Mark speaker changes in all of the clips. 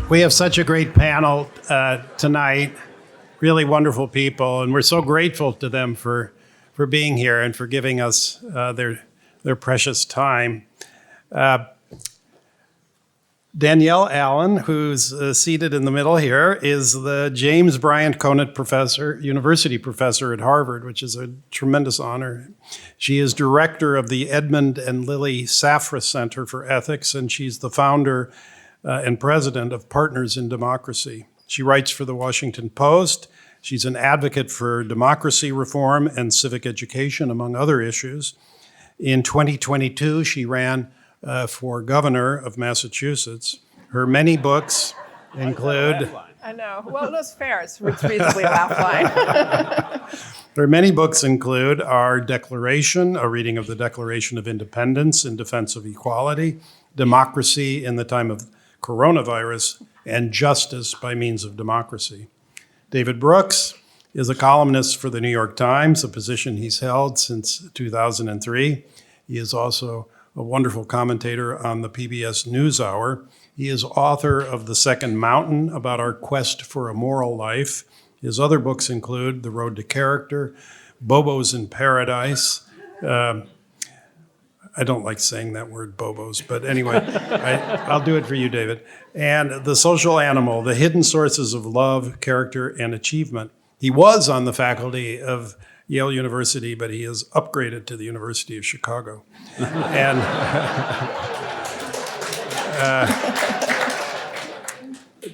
Speaker 1: We have such a great panel tonight, really wonderful people, and we're so grateful to them for being here and for giving us their precious time. Danielle Allen, who's seated in the middle here, is the James Bryant Conant University Professor at Harvard, which is a tremendous honor. She is director of the Edmund and Lily Safra Center for Ethics, and she's the founder and president of Partners in Democracy. She writes for the Washington Post. She's an advocate for democracy reform and civic education, among other issues. In 2022, she ran for governor of Massachusetts. Her many books include...
Speaker 2: I know. Well, that's fair. It's reasonably a laugh line.
Speaker 1: Her many books include Our Declaration, a reading of the Declaration of Independence in Defense of Equality, Democracy in the Time of Coronavirus, and Justice by Means of Democracy. David Brooks is a columnist for the New York Times, a position he's held since 2003. He is also a wonderful commentator on the PBS NewsHour. He is author of The Second Mountain, about our quest for a moral life. His other books include The Road to Character, Bobos in Paradise. I don't like saying that word, bobos, but anyway, I'll do it for you, David. And The Social Animal, The Hidden Sources of Love, Character, and Achievement. He was on the faculty of Yale University, but he is upgraded to the University of Chicago. And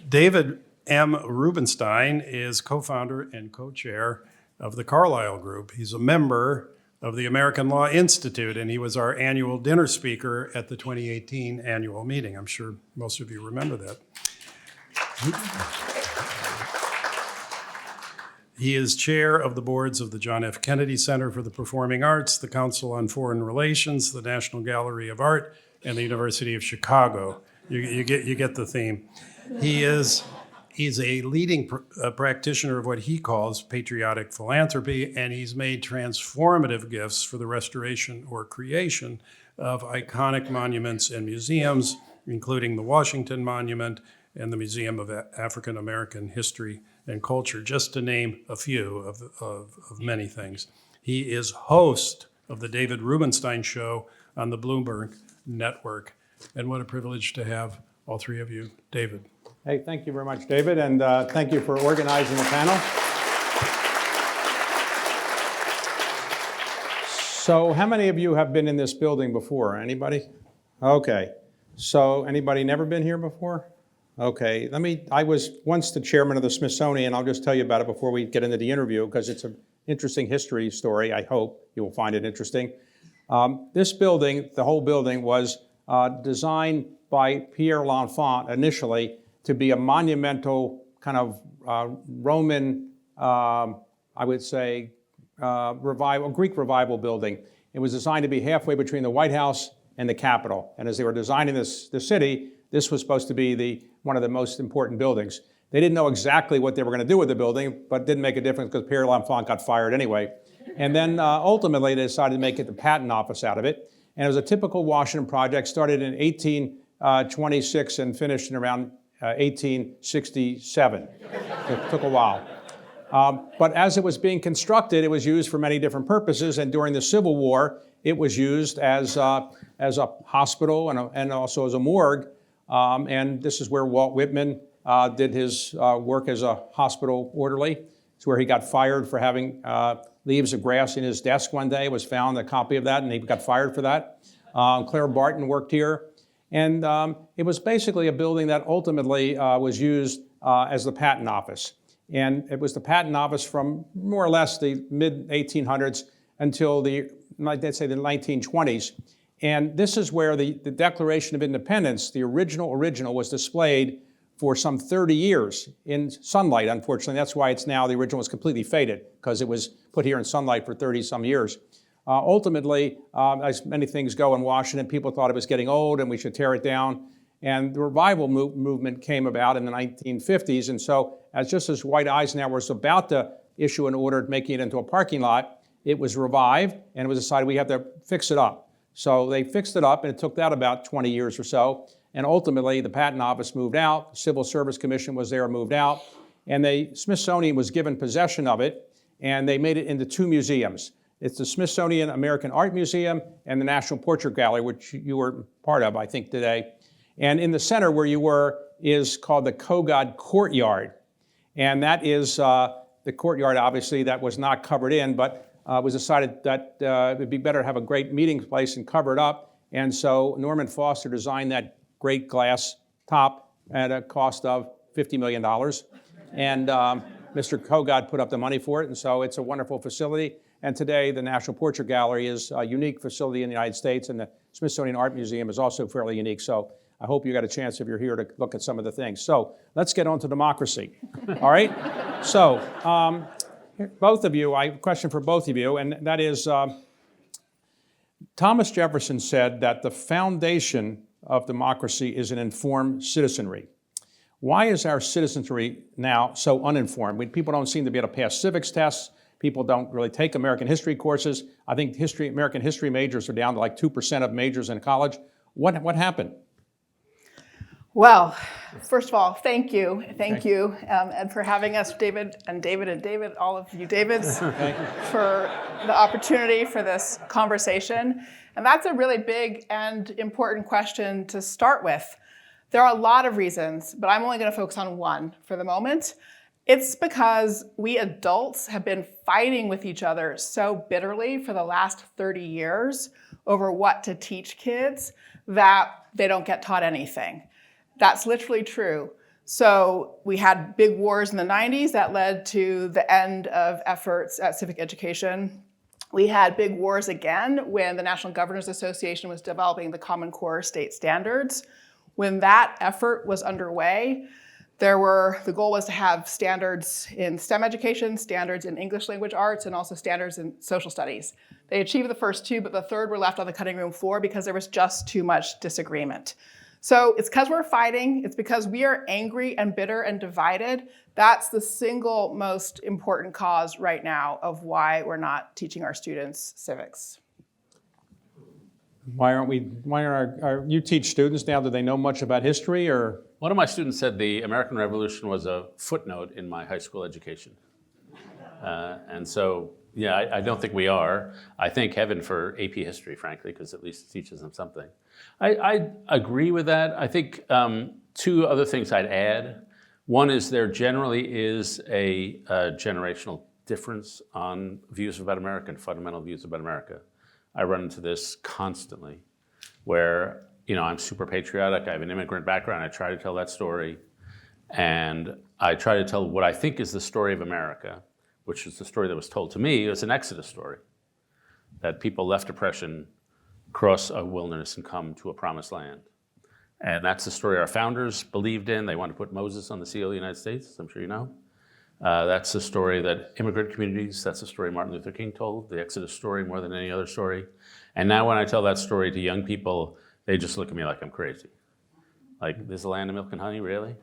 Speaker 1: David M. Rubenstein is co-founder and co-chair of the Carlyle Group. He's a member of the American Law Institute, and he was our annual dinner speaker at the 2018 annual meeting. I'm sure most of you remember that. He is chair of the boards of the John F. Kennedy Center for the Performing Arts, the Council on Foreign Relations, the National Gallery of Art, and the University of Chicago. You get the theme. He's a leading practitioner of what he calls patriotic philanthropy, and he's made transformative gifts for the restoration or creation of iconic monuments and museums, including the Washington Monument and the Museum of African American History and Culture, just to name a few of many things. He is host of the David Rubenstein Show on the Bloomberg Network. And what a privilege to have all three of you. David.
Speaker 3: Hey, thank you very much, David, and thank you for organizing the panel. So how many of you have been in this building before? Anybody? Okay. So anybody never been here before? Okay, I was once the chairman of the Smithsonian. I'll just tell you about it before we get into the interview, because it's an interesting history story. I hope you will find it interesting. This building, the whole building, was designed by Pierre L'Enfant initially to be a monumental kind of Roman, I would say, Greek revival building. It was designed to be halfway between the White House and the Capitol. And as they were designing the city, this was supposed to be one of the most important buildings. They didn't know exactly what they were going to do with the building, but it didn't make a difference because Pierre L'Enfant got fired anyway. And then ultimately they decided to make it the patent office out of it. And it was a typical Washington project, started in 1826 and finished in around 1867. It took a while. But as it was being constructed, it was used for many different purposes. And during the Civil War, it was used as a hospital and also as a morgue. And this is where Walt Whitman did his work as a hospital orderly. It's where he got fired for having leaves of grass in his desk one day. It was found a copy of that, and he got fired for that. Claire Barton worked here. And it was basically a building that ultimately was used as the patent office. And it was the patent office from more or less the mid-1800s until let's say the 1920s. And this is where the Declaration of Independence, the original was displayed for some 30 years in sunlight, unfortunately. That's why it's now, the original was completely faded, because it was put here in sunlight for 30 some years. Ultimately, as many things go in Washington, people thought it was getting old and we should tear it down. And the revival movement came about in the 1950s. And so just as Dwight Eisenhower was about to issue an order making it into a parking lot, it was revived and it was decided we have to fix it up. So they fixed it up, and it took that about 20 years or so. and ultimately the Patent Office moved out, the Civil Service Commission was there, moved out, and the Smithsonian was given possession of it, and they made it into 2 museums. It's the Smithsonian American Art Museum and the National Portrait Gallery, which you were part of, I think, today. And in the center where you were is called the Kogod Courtyard. And that is the courtyard, obviously, that was not covered in, but it was decided that it would be better to have a great meeting place and cover it up. And so Norman Foster designed that great glass top at a cost of $50 million. And Mr. Kogod put up the money for it, and so it's a wonderful facility. And today, the National Portrait Gallery is a unique facility in the United States, and the Smithsonian Art Museum is also fairly unique. So I hope you got a chance, if you're here, to look at some of the things. So let's get on to democracy. All right? So both of you, I have a question for both of you, and that is, Thomas Jefferson said that the foundation of democracy is an informed citizenry. Why is our citizenry now so uninformed? People don't seem to be able to pass civics tests. People don't really take American history courses. I think American history majors are down to like 2% of majors in college. What happened?
Speaker 2: Well, first of all, thank you, and for having us, David, all of you Davids, for the opportunity for this conversation. And that's a really big and important question to start with. There are a lot of reasons, but I'm only going to focus on one for the moment. It's because we adults have been fighting with each other so bitterly for the last 30 years over what to teach kids that they don't get taught anything. That's literally true. So we had big wars in the 90s that led to the end of efforts at civic education. We had big wars again when the National Governors Association was developing the Common Core state standards. When that effort was underway, the goal was to have standards in STEM education, standards in English language arts, and also standards in social studies. They achieved the first 2, but the third were left on the cutting room floor because there was just too much disagreement. So it's because we're fighting, it's because we are angry and bitter and divided. That's the single most important cause right now of why we're not teaching our students civics. You teach students now, do they know much about history, or?
Speaker 4: One of my students said the American Revolution was a footnote in my high school education. And so, yeah, I don't think we are. I thank heaven for AP history, frankly, because at least it teaches them something. I agree with that. I think 2 other things I'd add. One is there generally is a generational difference on views about America and fundamental views about America. I run into this constantly, where I'm super patriotic, I have an immigrant background, I try to tell that story, and I try to tell what I think is the story of America, which is the story that was told to me. It was an Exodus story, that people left oppression, cross a wilderness, and come to a promised land. And that's the story our founders believed in. They wanted to put Moses on the seal of the United States, as I'm sure you know. That's the story that immigrant communities, that's the story Martin Luther King told, the Exodus story more than any other story. And now when I tell that story to young people, they just look at me like I'm crazy. Like, this is a land of milk and honey, really?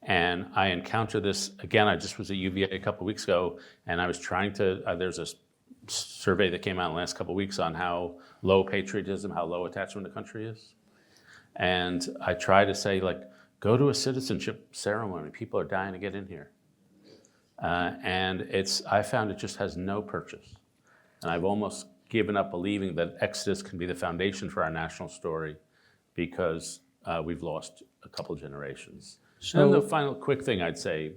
Speaker 4: And I encounter this, again, I just was at UVA a couple weeks ago, and I was trying to, there's a survey that came out in the last couple of weeks on how low patriotism, how low attachment to country is. And I try to say, like, go to a citizenship ceremony. People are dying to get in here. And I found it just has no purchase. And I've almost given up believing that Exodus can be the foundation for our national story because we've lost a couple generations. So, and the final quick thing I'd say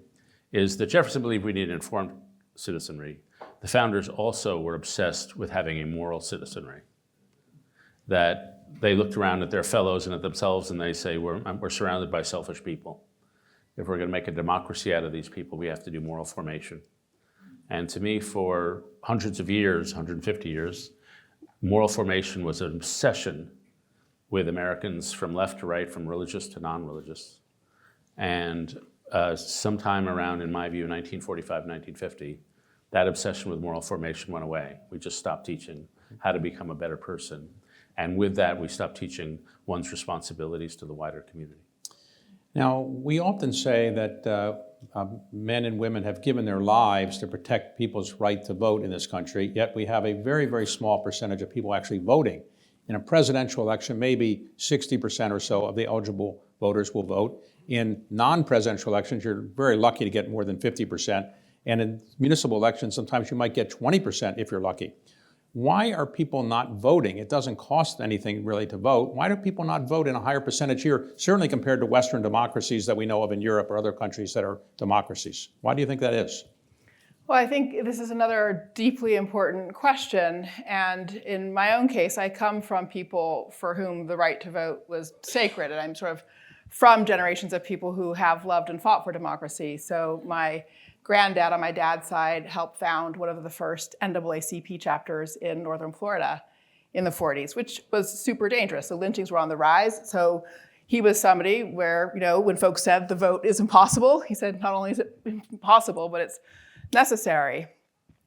Speaker 4: is that Jefferson believed we need an informed citizenry. The founders also were obsessed with having a moral citizenry. That they looked around at their fellows and at themselves and they say, we're surrounded by selfish people. If we're going to make a democracy out of these people, we have to do moral formation. And to me, for hundreds of years, 150 years, moral formation was an obsession with Americans from left to right, from religious to non-religious. And sometime around, in my view, 1945, 1950, that obsession with moral formation went away. We just stopped teaching how to become a better person. And with that, we stopped teaching one's responsibilities to the wider community.
Speaker 3: Now, we often say that men and women have given their lives to protect people's right to vote in this country, yet we have a very, very small percentage of people actually voting In a presidential election, maybe 60% or so of the eligible voters will vote. In non-presidential elections, you're very lucky to get more than 50%. And in municipal elections, sometimes you might get 20% if you're lucky. Why are people not voting? It doesn't cost anything really to vote. Why do people not vote in a higher percentage here, certainly compared to Western democracies that we know of in Europe or other countries that are democracies? Why do you think that is?
Speaker 2: Well, I think this is another deeply important question. And in my own case, I come from people for whom the right to vote was sacred. And I'm sort of from generations of people who have loved and fought for democracy. So my granddad on my dad's side helped found one of the first NAACP chapters in Northern Florida in the 40s, which was super dangerous. The lynchings were on the rise. So he was somebody where, when folks said the vote is impossible, he said not only is it impossible, but it's necessary.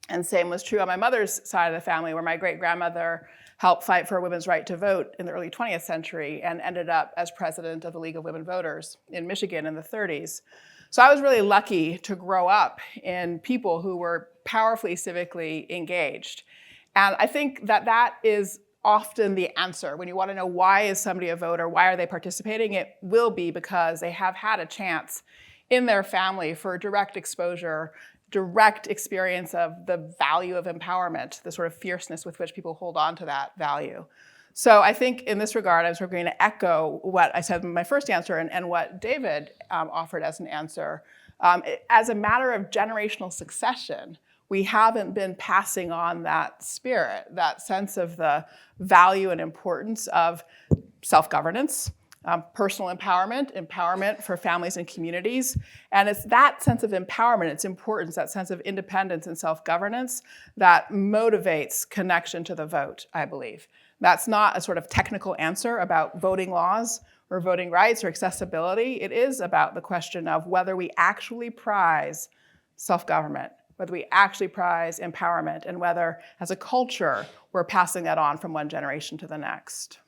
Speaker 2: And same was true on my mother's side of the family, where my great-grandmother helped fight for women's right to vote in the early 20th century and ended up as president of the League of Women Voters in Michigan in the 30s. So I was really lucky to grow up in people who were powerfully civically engaged. And I think that is often the answer. When you want to know why is somebody a voter, why are they participating, it will be because they have had a chance in their family for direct exposure, direct experience of the value of empowerment, the sort of fierceness with which people hold on to that value. So I think in this regard, I'm sort of going to echo what I said in my first answer and what David offered as an answer. As a matter of generational succession, we haven't been passing on that spirit, that sense of the value and importance of self-governance, personal empowerment, empowerment for families and communities. And it's that sense of empowerment, its importance, that sense of independence and self-governance that motivates connection to the vote, I believe. That's not a sort of technical answer about voting laws or voting rights or accessibility. It is about the question of whether we actually prize self-government, whether we actually prize empowerment, and whether, as a culture, we're passing that on from one generation to the next.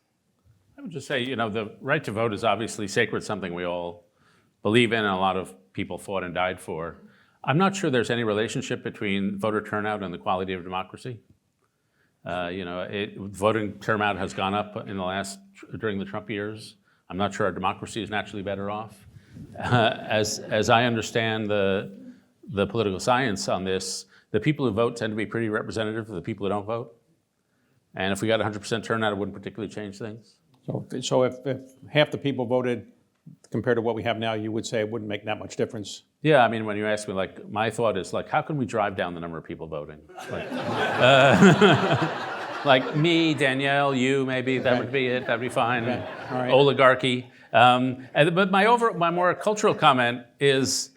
Speaker 4: I would just say, the right to vote is obviously sacred, something we all believe in and a lot of people fought and died for. I'm not sure there's any relationship between voter turnout and the quality of democracy. Voting turnout has gone up during the Trump years. I'm not sure our democracy is naturally better off. As I understand the political science on this, the people who vote tend to be pretty representative of the people who don't vote. And if we got 100% turnout, it wouldn't particularly change things.
Speaker 3: So if half the people voted compared to what we have now, you would say it wouldn't make that much difference?
Speaker 4: Yeah, when you ask me, my thought is, how can we drive down the number of people voting? Like me, Danielle, you, maybe, that would be it, that'd be fine.
Speaker 3: Okay. All right.
Speaker 4: Oligarchy. But my more cultural comment is,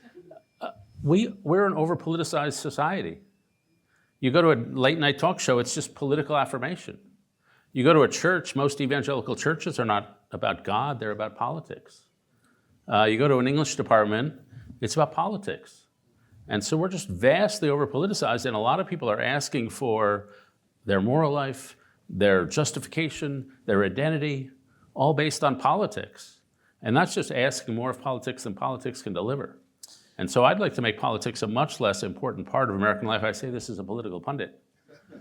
Speaker 4: we're an over-politicized society. You go to a late-night talk show, it's just political affirmation. You go to a church, most evangelical churches are not about God, they're about politics. You go to an English department, it's about politics. And so we're just vastly over-politicized, and a lot of people are asking for their moral life, their justification, their identity, all based on politics. And that's just asking more of politics than politics can deliver. And so I'd like to make politics a much less important part of American life. I say this as a political pundit.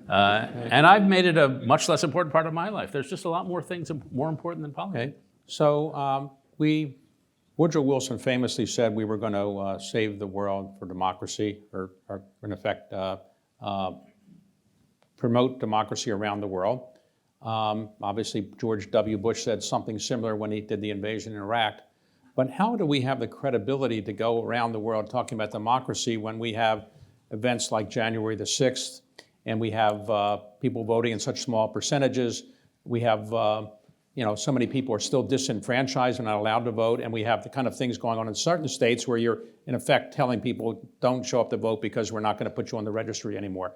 Speaker 4: And I've made it a much less important part of my life. There's just a lot more things more important than politics.
Speaker 3: Okay. So Woodrow Wilson famously said we were going to save the world for democracy, or in effect, promote democracy around the world. Obviously, George W. Bush said something similar when he did the invasion in Iraq. But how do we have the credibility to go around the world talking about democracy when we have events like January the 6th, and we have people voting in such small percentages? We have, so many people are still disenfranchised and not allowed to vote, and we have the kind of things going on in certain states where you're, in effect, telling people, don't show up to vote because we're not going to put you on the registry anymore.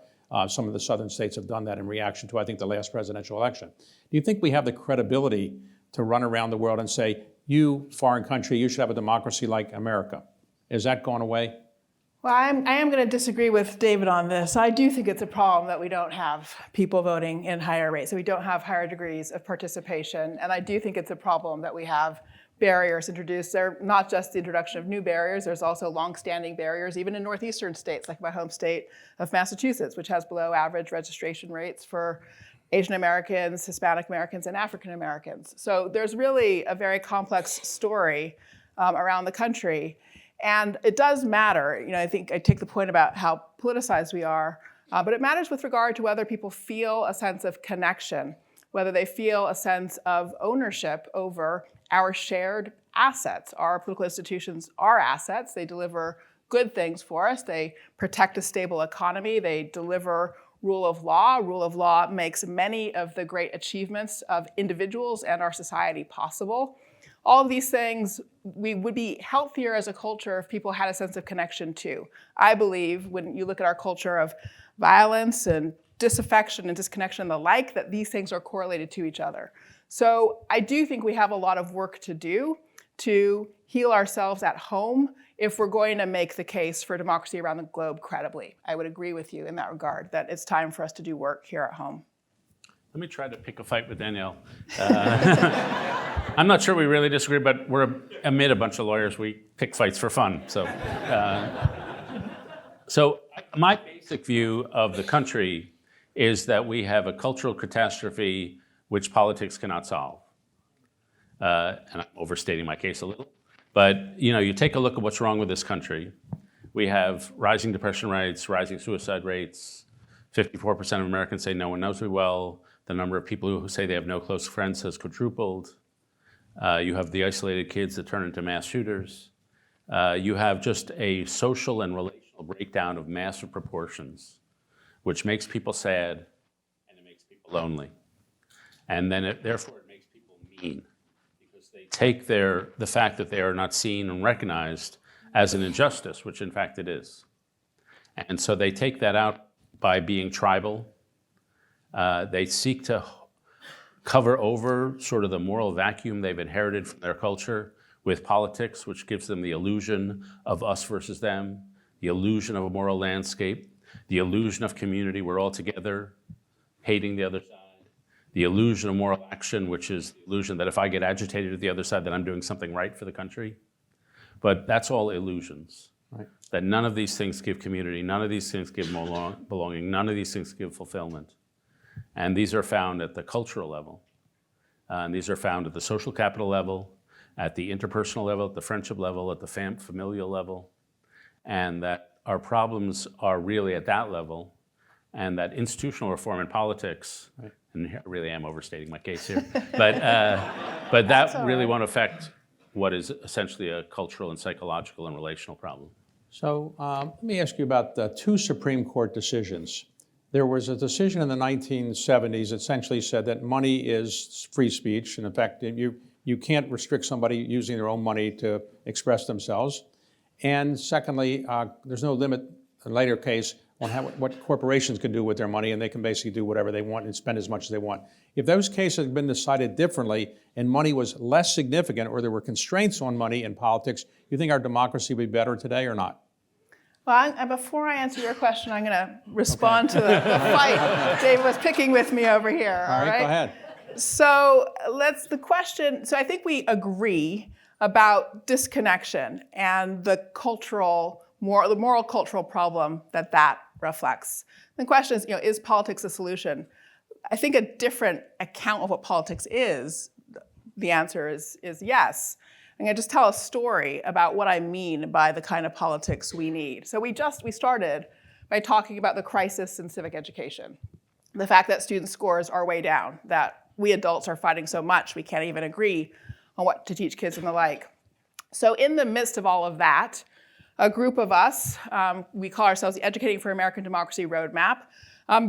Speaker 3: Some of the southern states have done that in reaction to, I think, the last presidential election. Do you think we have the credibility to run around the world and say, you, foreign country, you should have a democracy like America? Is that going away?
Speaker 2: Well, I am going to disagree with David on this. I do think it's a problem that we don't have people voting in higher rates, that we don't have higher degrees of participation. And I do think it's a problem that we have barriers introduced. They're not just the introduction of new barriers, there's also longstanding barriers, even in northeastern states, like my home state of Massachusetts, which has below average registration rates for Asian Americans, Hispanic Americans, and African Americans. So there's really a very complex story around the country. And it does matter. I think I take the point about how politicized we are, but it matters with regard to whether people feel a sense of connection, whether they feel a sense of ownership over our shared assets. Our political institutions are assets. They deliver good things for us. They protect a stable economy. They deliver rule of law. Rule of law makes many of the great achievements of individuals and our society possible. All of these things, we would be healthier as a culture if people had a sense of connection too. I believe when you look at our culture of violence and disaffection and disconnection and the like, that these things are correlated to each other. So I do think we have a lot of work to do to heal ourselves at home if we're going to make the case for democracy around the globe credibly. I would agree with you in that regard, that it's time for us to do work here at home.
Speaker 4: Let me try to pick a fight with Danielle. I'm not sure we really disagree, but we're amid a bunch of lawyers. We pick fights for fun. So my basic view of the country is that we have a cultural catastrophe which politics cannot solve. And I'm overstating my case a little. But you take a look at what's wrong with this country. We have rising depression rates, rising suicide rates. 54% of Americans say no one knows me well. The number of people who say they have no close friends has quadrupled. You have the isolated kids that turn into mass shooters. You have just a social and relational breakdown of massive proportions, which makes people sad and it makes people lonely. And then therefore it makes people mean, because they take the fact that they are not seen and recognized as an injustice, which in fact it is. And so they take that out by being tribal. They seek to cover over sort of the moral vacuum they've inherited from their culture with politics, which gives them the illusion of us versus them, the illusion of a moral landscape, the illusion of community, we're all together, hating the other side, the illusion of moral action, which is the illusion that if I get agitated at the other side, that I'm doing something right for the country. But that's all illusions. Right. That none of these things give community, none of these things give belonging, none of these things give fulfillment. And these are found at the cultural level. And these are found at the social capital level, at the interpersonal level, at the friendship level, at the familial level. And that our problems are really at that level. And that institutional reform in politics, right. And I really am overstating my case here, but that really won't affect what is essentially a cultural and psychological and relational problem.
Speaker 3: So let me ask you about the two Supreme Court decisions. There was a decision in the 1970s that essentially said that money is free speech, and in fact, you can't restrict somebody using their own money to express themselves. And secondly, there's no limit, in a later case, on what corporations can do with their money, and they can basically do whatever they want and spend as much as they want. If those cases had been decided differently and money was less significant, or there were constraints on money in politics, you think our democracy would be better today or not?
Speaker 2: Well, before I answer your question, I'm going to respond to the fight Dave was picking with me over here.
Speaker 3: All right, go ahead.
Speaker 2: So I think we agree about disconnection and the moral cultural problem that reflects. The question is politics a solution? I think a different account of what politics is, the answer is yes. I'm going to just tell a story about what I mean by the kind of politics we need. So we started by talking about the crisis in civic education. The fact that student scores are way down, that we adults are fighting so much we can't even agree on what to teach kids and the like. So in the midst of all of that, a group of us, we call ourselves the Educating for American Democracy Roadmap,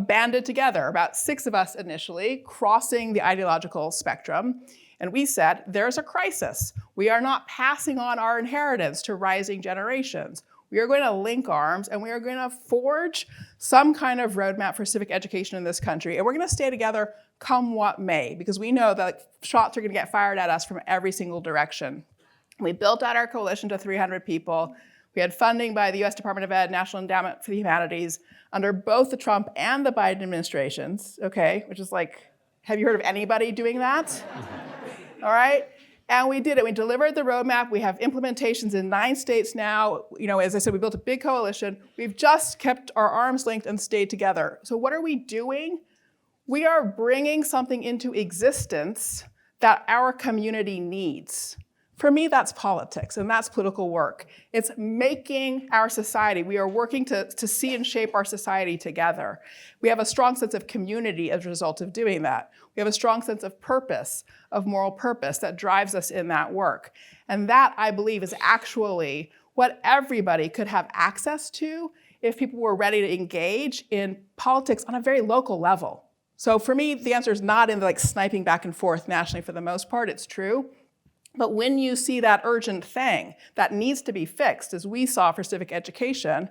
Speaker 2: banded together, about 6 of us initially, crossing the ideological spectrum. And we said, there's a crisis. We are not passing on our inheritance to rising generations. We are going to link arms and we are going to forge some kind of roadmap for civic education in this country. And we're going to stay together come what may, because we know that shots are going to get fired at us from every single direction. We built out our coalition to 300 people. We had funding by the US Department of Ed, National Endowment for the Humanities, under both the Trump and the Biden administrations, okay, which is like, have you heard of anybody doing that? All right, and we did it. We delivered the roadmap. We have implementations in 9 states now. As I said, we built a big coalition. We've just kept our arms linked and stayed together. So what are we doing? We are bringing something into existence that our community needs. For me, that's politics, and that's political work. It's making our society. We are working to see and shape our society together. We have a strong sense of community as a result of doing that. We have a strong sense of purpose, of moral purpose that drives us in that work. And that, I believe, is actually what everybody could have access to if people were ready to engage in politics on a very local level. So for me, the answer is not in the sniping back and forth nationally for the most part. It's true. But when you see that urgent thing that needs to be fixed, as we saw for civic education,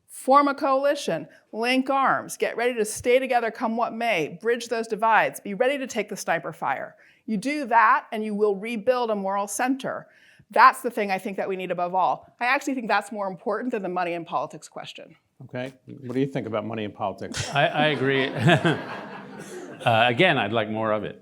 Speaker 2: form a coalition, link arms, get ready to stay together come what may, bridge those divides, be ready to take the sniper fire. You do that and you will rebuild a moral center. That's the thing I think that we need above all. I actually think that's more important than the money in politics question.
Speaker 3: Okay, what do you think about money in politics?
Speaker 4: I agree. Again, I'd like more of it.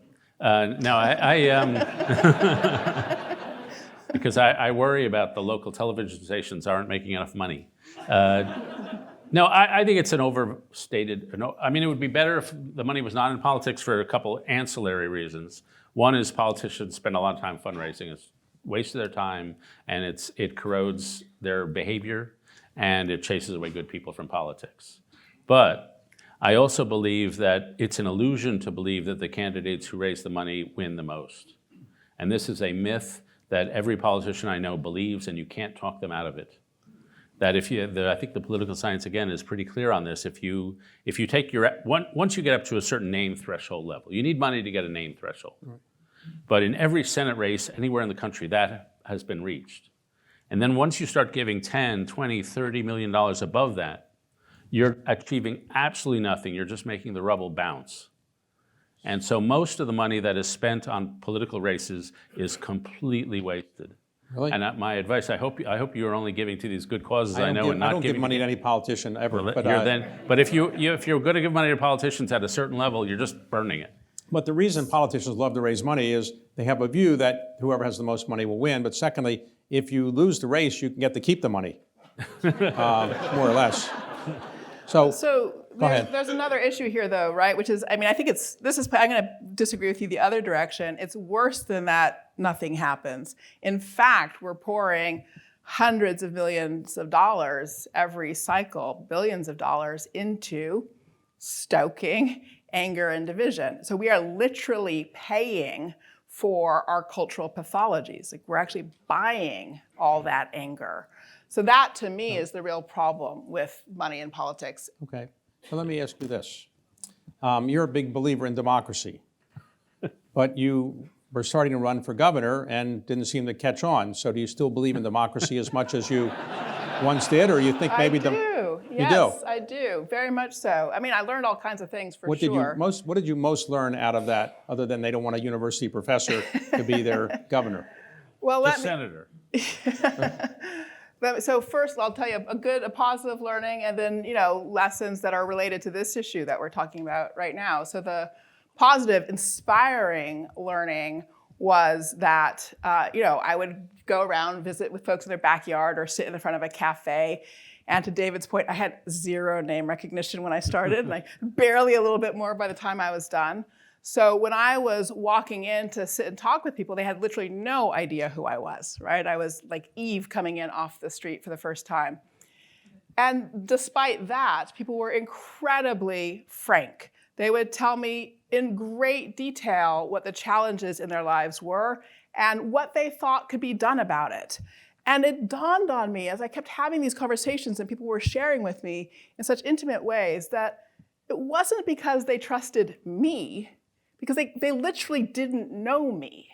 Speaker 4: Because I worry about the local television stations aren't making enough money. No, I think it's an overstated. I mean, it would be better if the money was not in politics for a couple ancillary reasons. One is politicians spend a lot of time fundraising. It's a waste of their time, and it corrodes their behavior, and it chases away good people from politics. But I also believe that it's an illusion to believe that the candidates who raise the money win the most. And this is a myth that every politician I know believes, and you can't talk them out of it. That I think the political science, again, is pretty clear on this. If you take once you get up to a certain name threshold level, you need money to get a name threshold. Right. But in every Senate race anywhere in the country, that has been reached. And then once you start giving $10, $20, $30 million above that, you're achieving absolutely nothing. You're just making the rubble bounce. And so most of the money that is spent on political races is completely wasted.
Speaker 3: Really?
Speaker 4: And my advice, I hope you're only giving to these good causes I know, and not
Speaker 3: I don't
Speaker 4: giving
Speaker 3: give money to any politician ever.
Speaker 4: Well,
Speaker 3: but
Speaker 4: but if you're going to give money to politicians at a certain level, you're just burning it.
Speaker 3: But the reason politicians love to raise money is they have a view that whoever has the most money will win. But secondly, if you lose the race, you can get to keep the money, more or less. So
Speaker 2: there's another issue here, though, right? Which is, I mean, I think I'm going to disagree with you the other direction. It's worse than that nothing happens. In fact, we're pouring hundreds of millions of dollars every cycle, billions of dollars into stoking anger and division. So we are literally paying for our cultural pathologies. Like, we're actually buying all that anger. So that, to me, is the real problem with money in politics.
Speaker 3: Okay. So let me ask you this. You're a big believer in democracy, but you were starting to run for governor and didn't seem to catch on. So do you still believe in democracy as much as you once did, or you think maybe
Speaker 2: I do. Yes,
Speaker 3: you do?
Speaker 2: I do. Very much so. I mean, I learned all kinds of things for sure.
Speaker 3: What did you most learn out of that, other than they don't want a university professor to be their governor?
Speaker 2: Well,
Speaker 4: senator.
Speaker 2: So first, I'll tell you a positive learning, and then lessons that are related to this issue that we're talking about right now. So the positive, inspiring learning was that I would go around, visit with folks in their backyard, or sit in the front of a cafe. And to David's point, I had zero name recognition when I started, and I barely a little bit more by the time I was done. So when I was walking in to sit and talk with people, they had literally no idea who I was, right? I was like Eve coming in off the street for the first time. And despite that, people were incredibly frank. They would tell me in great detail what the challenges in their lives were and what they thought could be done about it. And it dawned on me as I kept having these conversations and people were sharing with me in such intimate ways that it wasn't because they trusted me, because they literally didn't know me.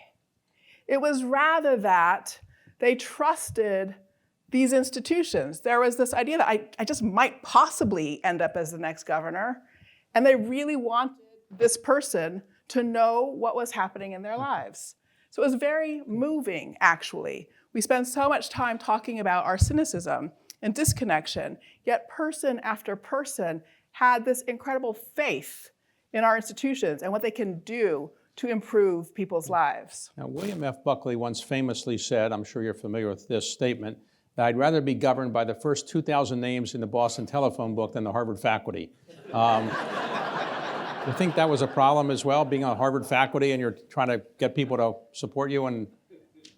Speaker 2: It was rather that they trusted these institutions. There was this idea that I just might possibly end up as the next governor, and they really wanted this person to know what was happening in their lives. So it was very moving, actually. We spend so much time talking about our cynicism and disconnection, yet person after person had this incredible faith in our institutions and what they can do to improve people's lives.
Speaker 3: Now, William F. Buckley once famously said, I'm sure you're familiar with this statement, that I'd rather be governed by the first 2,000 names in the Boston telephone book than the Harvard faculty. You think that was a problem as well, being on Harvard faculty and you're trying to get people to support you and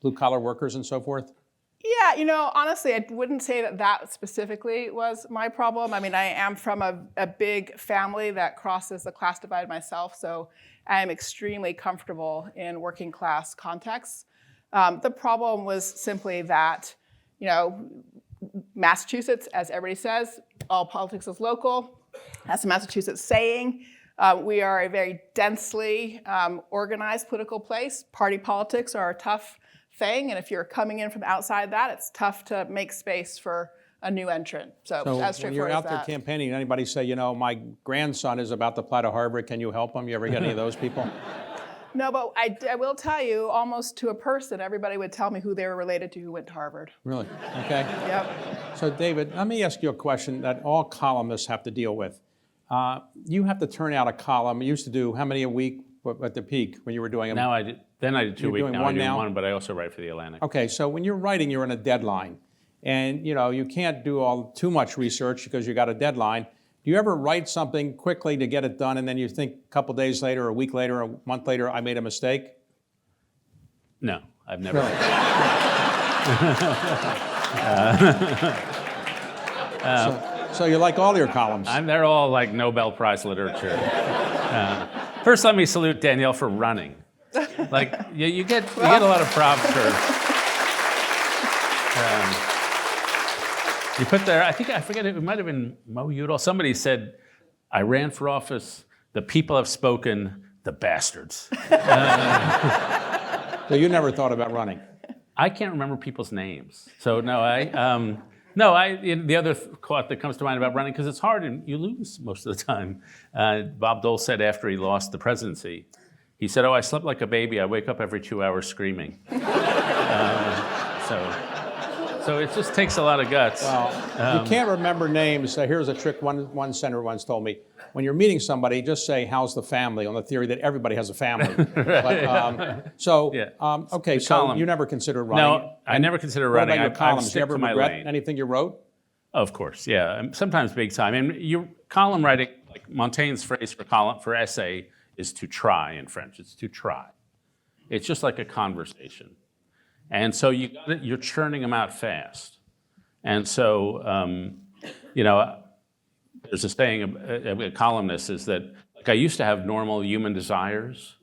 Speaker 3: blue-collar workers and so forth?
Speaker 2: Yeah, honestly, I wouldn't say that specifically was my problem. I mean, I am from a big family that crosses the class divide myself, so I am extremely comfortable in working class contexts. The problem was simply that, Massachusetts, as everybody says, all politics is local. That's a Massachusetts saying. We are a very densely organized political place. Party politics are a tough thing, and if you're coming in from outside that, it's tough to make space for a new entrant. So as
Speaker 3: when you're
Speaker 2: straightforward
Speaker 3: out
Speaker 2: as
Speaker 3: there
Speaker 2: that.
Speaker 3: campaigning, anybody say, my grandson is about to apply to Harvard, can you help him? You ever get any of those people?
Speaker 2: No, but I will tell you, almost to a person, everybody would tell me who they were related to who went to Harvard.
Speaker 3: Really? Okay.
Speaker 2: Yep.
Speaker 3: So David, let me ask you a question that all columnists have to deal with. You have to turn out a column. You used to do how many a week at the peak when you were doing them?
Speaker 4: Now I did. Then I did 2 weeks.
Speaker 3: doing
Speaker 4: Now
Speaker 3: one
Speaker 4: I do
Speaker 3: now?
Speaker 4: one, but I also write for the Atlantic.
Speaker 3: Okay, so when you're writing, you're on a deadline. And you can't do too much research because you got a deadline. Do you ever write something quickly to get it done and then you think a couple days later, a week later, a month later, I made a mistake?
Speaker 4: No, I've never.
Speaker 3: Really? So you like all your columns?
Speaker 4: They're all like Nobel Prize literature. First, let me salute Danielle for running. Like you get a lot of props for. You put there. I forget it might have been Mo Udall. Somebody said, "I ran for office. The people have spoken. The bastards."
Speaker 3: So you never thought about running?
Speaker 4: I can't remember people's names. So no, the other quote that comes to mind about running, because it's hard and you lose most of the time. Bob Dole said after he lost the presidency, he said, "Oh, I slept like a baby. I wake up every 2 hours screaming." So it just takes a lot of guts.
Speaker 3: Well, you can't remember names. Here's a trick one senator once told me. When you're meeting somebody, just say, "How's the family?" on the theory that everybody has a family. But, okay, so
Speaker 4: column.
Speaker 3: you never considered running?
Speaker 4: No, I never considered
Speaker 3: What
Speaker 4: running.
Speaker 3: about your columns? Do
Speaker 4: stick
Speaker 3: you ever
Speaker 4: to my
Speaker 3: regret
Speaker 4: lane.
Speaker 3: anything you wrote?
Speaker 4: Of course, yeah. Sometimes big time. And your column writing, like Montaigne's phrase for essay is to try in French. It's to try. It's just like a conversation. And so you're churning them out fast. And so, there's a saying of a columnist is that, like, I used to have normal human desires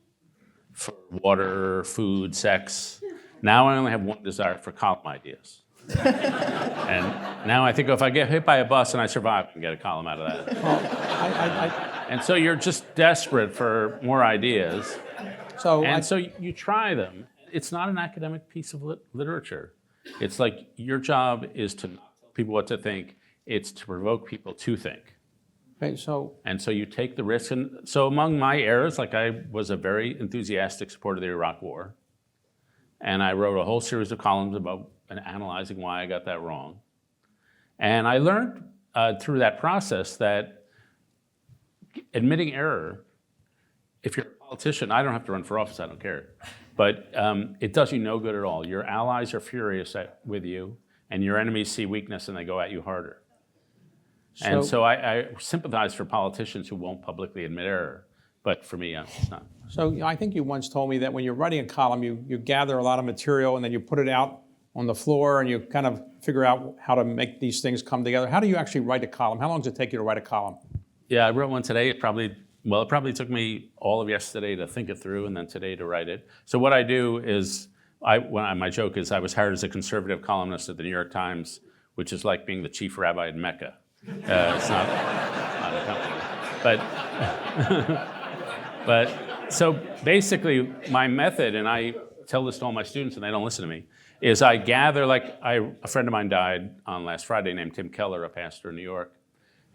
Speaker 4: for water, food, sex. Now I only have one desire for column ideas. And now I think if I get hit by a bus and I survive, I can get a column out of that. And so you're just desperate for more ideas. So you try them. It's not an academic piece of literature. It's like your job is to not tell people what to think. It's to provoke people to think.
Speaker 3: Okay,
Speaker 4: And so you take the risk. And so among my errors, like I was a very enthusiastic supporter of the Iraq War. And I wrote a whole series of columns about and analyzing why I got that wrong. And I learned through that process that admitting error, if you're a politician, I don't have to run for office, I don't care. But it does you no good at all. Your allies are furious with you, and your enemies see weakness and they go at you harder. And so I sympathize for politicians who won't publicly admit error. But for me, it's not.
Speaker 3: So I think you once told me that when you're writing a column, you gather a lot of material and then you put it out on the floor and you kind of figure out how to make these things come together. How do you actually write a column? How long does it take you to write a column?
Speaker 4: Yeah, I wrote one today. It probably took me all of yesterday to think it through and then today to write it. So what I do is, my joke is I was hired as a conservative columnist at the New York Times, which is like being the chief rabbi in Mecca. It's not a company. But so basically my method, and I tell this to all my students and they don't listen to me, is I gather, a friend of mine died on last Friday named Tim Keller, a pastor in New York.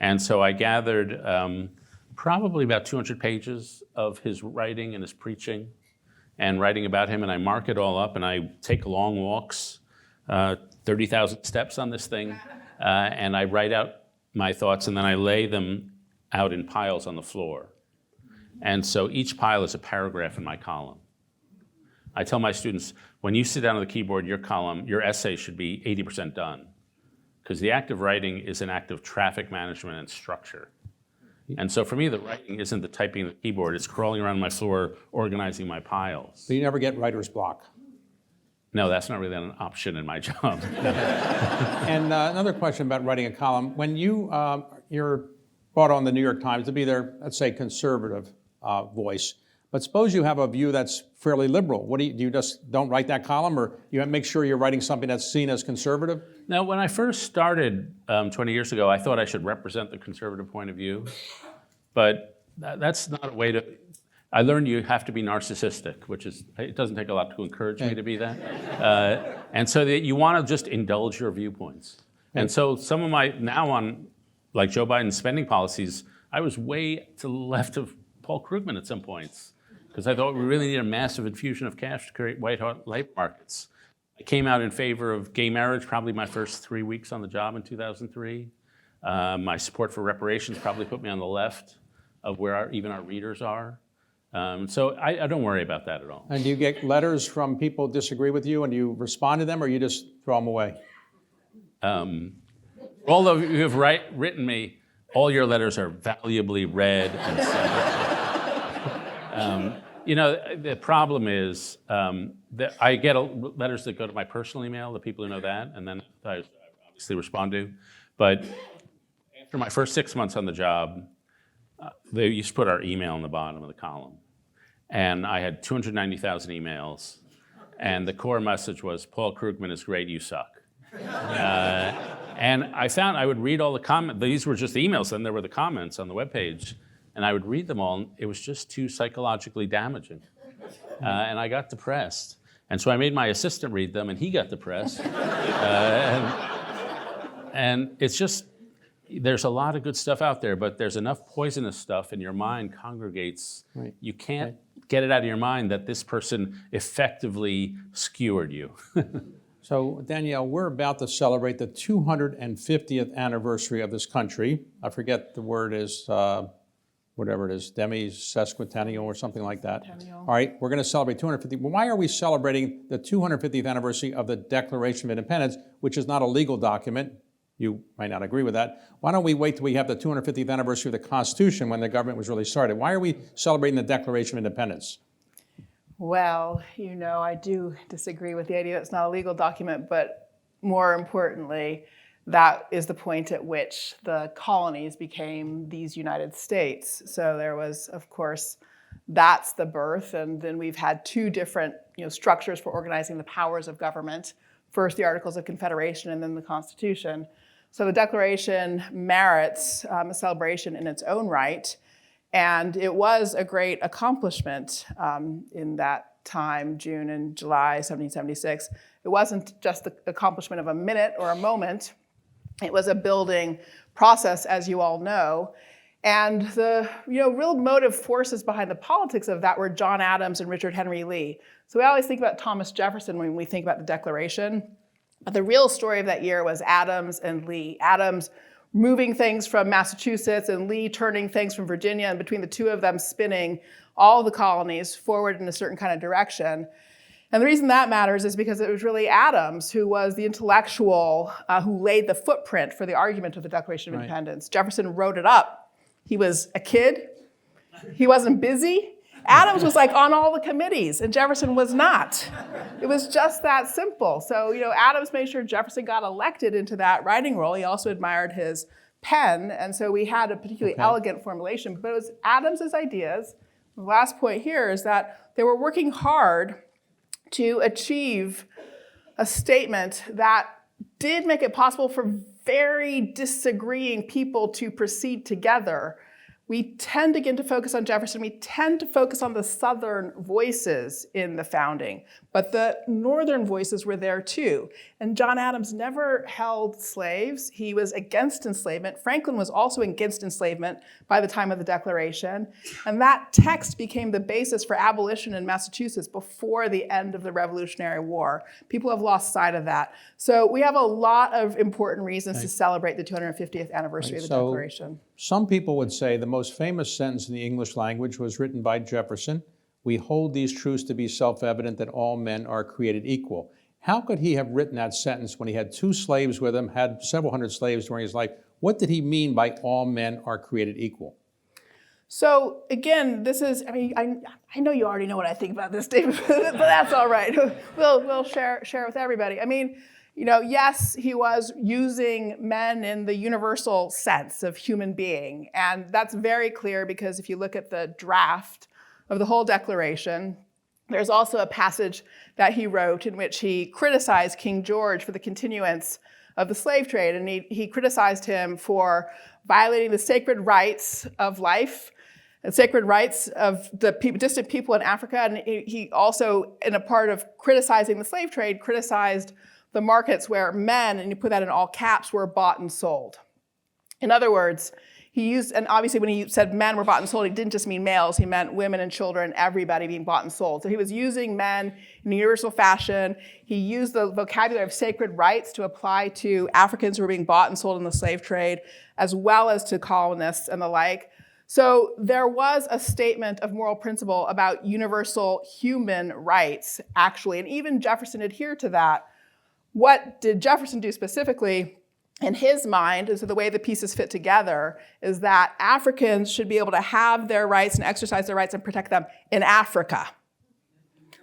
Speaker 4: And so I gathered probably about 200 pages of his writing and his preaching and writing about him, and I mark it all up, and I take long walks, 30,000 steps on this thing, and I write out my thoughts, and then I lay them out in piles on the floor. And so each pile is a paragraph in my column. I tell my students, when you sit down at the keyboard, your essay should be 80% done, because the act of writing is an act of traffic management and structure. And so for me, the writing isn't the typing of the keyboard. It's crawling around my floor, organizing my piles.
Speaker 3: So you never get writer's block.
Speaker 4: No, that's not really an option in my job.
Speaker 3: And another question about writing a column. When you're brought on the New York Times to be their, let's say, conservative voice, but suppose you have a view that's fairly liberal. What do you just don't write that column, or you make sure you're writing something that's seen as conservative?
Speaker 4: Now, when I first started 20 years ago, I thought I should represent the conservative point of view, but that's not a way to. I learned you have to be narcissistic, which is, it doesn't take a lot to encourage me to be that. And so that you want to just indulge your viewpoints. And so some of my, now on like Joe Biden's spending policies, I was way to the left of Paul Krugman at some points, because I thought we really need a massive infusion of cash to create white-hot labor markets. I came out in favor of gay marriage probably my first 3 weeks on the job in 2003. My support for reparations probably put me on the left of where even our readers are. So I don't worry about that at all.
Speaker 3: And do you get letters from people who disagree with you, and do you respond to them, or you just throw them away?
Speaker 4: All of you who have written me, all your letters are valuably read and sent. You know, the problem is that I get letters that go to my personal email, the people who know that, and then I obviously respond to. But after my first 6 months on the job, they used to put our email in the bottom of the column. And I had 290,000 emails. And the core message was, Paul Krugman is great, you suck. And I found I would read all the comments. These were just the emails, then there were the comments on the webpage. And I would read them all, and it was just too psychologically damaging. And I got depressed. And so I made my assistant read them, and he got depressed. And it's just, there's a lot of good stuff out there, but there's enough poisonous stuff, and your mind congregates. Right. You can't get it out of your mind that this person effectively skewered you.
Speaker 3: So, Danielle, we're about to celebrate the 250th anniversary of this country. I forget the word is, whatever it is, demisesquicentennial or something like that.
Speaker 2: Centennial.
Speaker 3: All right, we're going to celebrate 250. Well, why are we celebrating the 250th anniversary of the Declaration of Independence, which is not a legal document? You might not agree with that. Why don't we wait till we have the 250th anniversary of the Constitution when the government was really started? Why are we celebrating the Declaration of Independence?
Speaker 2: Well, you know, I do disagree with the idea that it's not a legal document, but more importantly, that is the point at which the colonies became these United States. So there was, of course, that's the birth, and then we've had two different, structures for organizing the powers of government. First, the Articles of Confederation, and then the Constitution. So the Declaration merits a celebration in its own right, and it was a great accomplishment in that time, June and July 1776. It wasn't just the accomplishment of a minute or a moment. It was a building process, as you all know. And the real motive forces behind the politics of that were John Adams and Richard Henry Lee. So we always think about Thomas Jefferson when we think about the Declaration. But the real story of that year was Adams and Lee. Adams moving things from Massachusetts and Lee turning things from Virginia, and between the two of them spinning all the colonies forward in a certain kind of direction. And the reason that matters is because it was really Adams who was the intellectual who laid the footprint for the argument of the Declaration of Independence. Jefferson wrote it up. He was a kid. He wasn't busy. Adams was like on all the committees, and Jefferson was not. It was just that simple. So, Adams made sure Jefferson got elected into that writing role. He also admired his pen, and so we had a particularly elegant formulation. But it was Adams's ideas. The last point here is that they were working hard to achieve a statement that did make it possible for very disagreeing people to proceed together. We tend again to focus on Jefferson. We tend to focus on the Southern voices in the founding, but the Northern voices were there too. And John Adams never held slaves. He was against enslavement. Franklin was also against enslavement by the time of the Declaration. And that text became the basis for abolition in Massachusetts before the end of the Revolutionary War. People have lost sight of that. So we have a lot of important reasons to celebrate the 250th anniversary of the Declaration.
Speaker 3: Some people would say the most famous sentence in the English language was written by Jefferson. We hold these truths to be self-evident that all men are created equal. How could he have written that sentence when he had 2 slaves with him, had several hundred slaves during his life? What did he mean by all men are created equal?
Speaker 2: So again, this is, I know you already know what I think about this, David, but that's all right. We'll share with everybody. Yes, he was using men in the universal sense of human being. And that's very clear because if you look at the draft of the whole declaration, there's also a passage that he wrote in which he criticized King George for the continuance of the slave trade. And he criticized him for violating the sacred rights of life and sacred rights of the distant people in Africa. And he also, in a part of criticizing the slave trade, criticized the markets where men, and you put that in all caps, were bought and sold. In other words, he used, and obviously when he said men were bought and sold, he didn't just mean males, he meant women and children, everybody being bought and sold. So he was using men in a universal fashion. He used the vocabulary of sacred rights to apply to Africans who were being bought and sold in the slave trade, as well as to colonists and the like. So there was a statement of moral principle about universal human rights, actually, and even Jefferson adhered to that. What did Jefferson do specifically? In his mind, and so the way the pieces fit together, is that Africans should be able to have their rights and exercise their rights and protect them in Africa.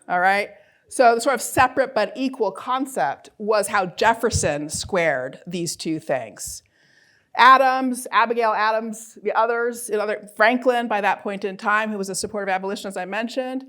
Speaker 2: All right? So the sort of separate but equal concept was how Jefferson squared these two things. Adams, Abigail Adams, the others, Franklin by that point in time, who was a supporter of abolition, as I mentioned,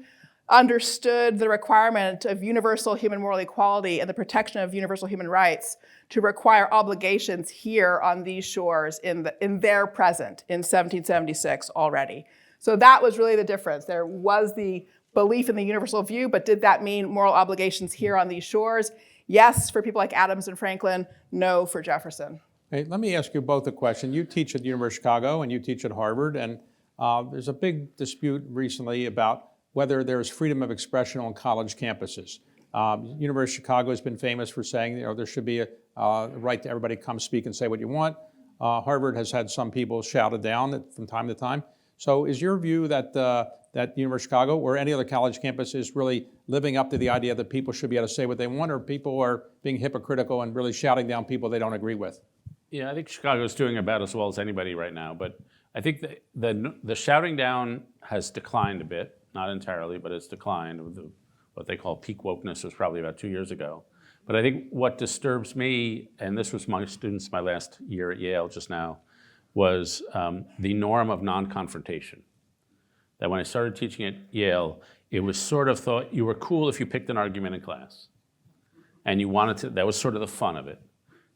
Speaker 2: understood the requirement of universal human moral equality and the protection of universal human rights to require obligations here on these shores in their present, in 1776 already. So that was really the difference. There was the belief in the universal view, but did that mean moral obligations here on these shores? Yes, for people like Adams and Franklin, no for Jefferson.
Speaker 3: Hey, let me ask you both a question. You teach at the University of Chicago and you teach at Harvard, and there's a big dispute recently about whether there's freedom of expression on college campuses. University of Chicago has been famous for saying there should be a right to everybody to come speak and say what you want. Harvard has had some people shouted down from time to time. So is your view that that University of Chicago or any other college campus is really living up to the idea that people should be able to say what they want, or people are being hypocritical and really shouting down people they don't agree with?
Speaker 4: Yeah, I think Chicago's doing about as well as anybody right now. But I think the shouting down has declined a bit, not entirely, but it's declined. What they call peak wokeness was probably about 2 years ago. But I think what disturbs me, and this was my students my last year at Yale just now, was the norm of non-confrontation. That when I started teaching at Yale, it was sort of thought you were cool if you picked an argument in class. And you wanted to, that was sort of the fun of it.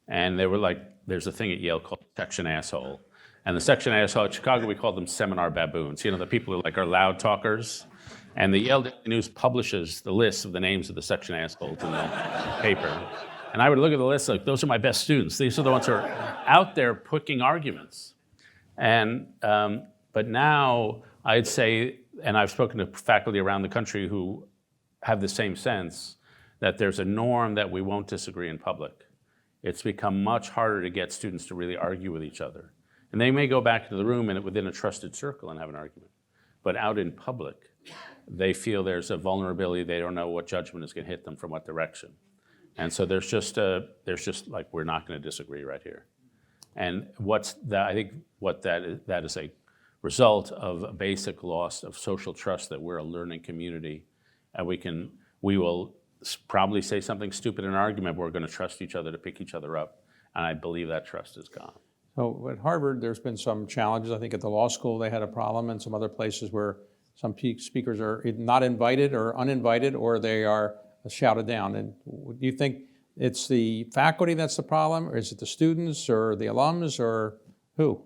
Speaker 4: And they were like, there's a thing at Yale called section asshole. And the section asshole at Chicago, we called them seminar baboons. The people who are loud talkers. And the Yale Daily News publishes the list of the names of the section assholes in the paper. And I would look at the list like, those are my best students. These are the ones who are out there picking arguments. And but now I'd say, and I've spoken to faculty around the country who have the same sense, that there's a norm that we won't disagree in public. It's become much harder to get students to really argue with each other. And they may go back to the room and within a trusted circle and have an argument. But out in public, they feel there's a vulnerability. They don't know what judgment is going to hit them from what direction. And so there's just like, we're not going to disagree right here. And I think what that is a result of a basic loss of social trust, that we're a learning community. And we will probably say something stupid in an argument, but we're going to trust each other to pick each other up. And I believe that trust is gone.
Speaker 3: So at Harvard, there's been some challenges. I think at the law school, they had a problem, and some other places where some speakers are not invited or uninvited, or they are shouted down. And do you think it's the faculty that's the problem, or is it the students or the alums, or who?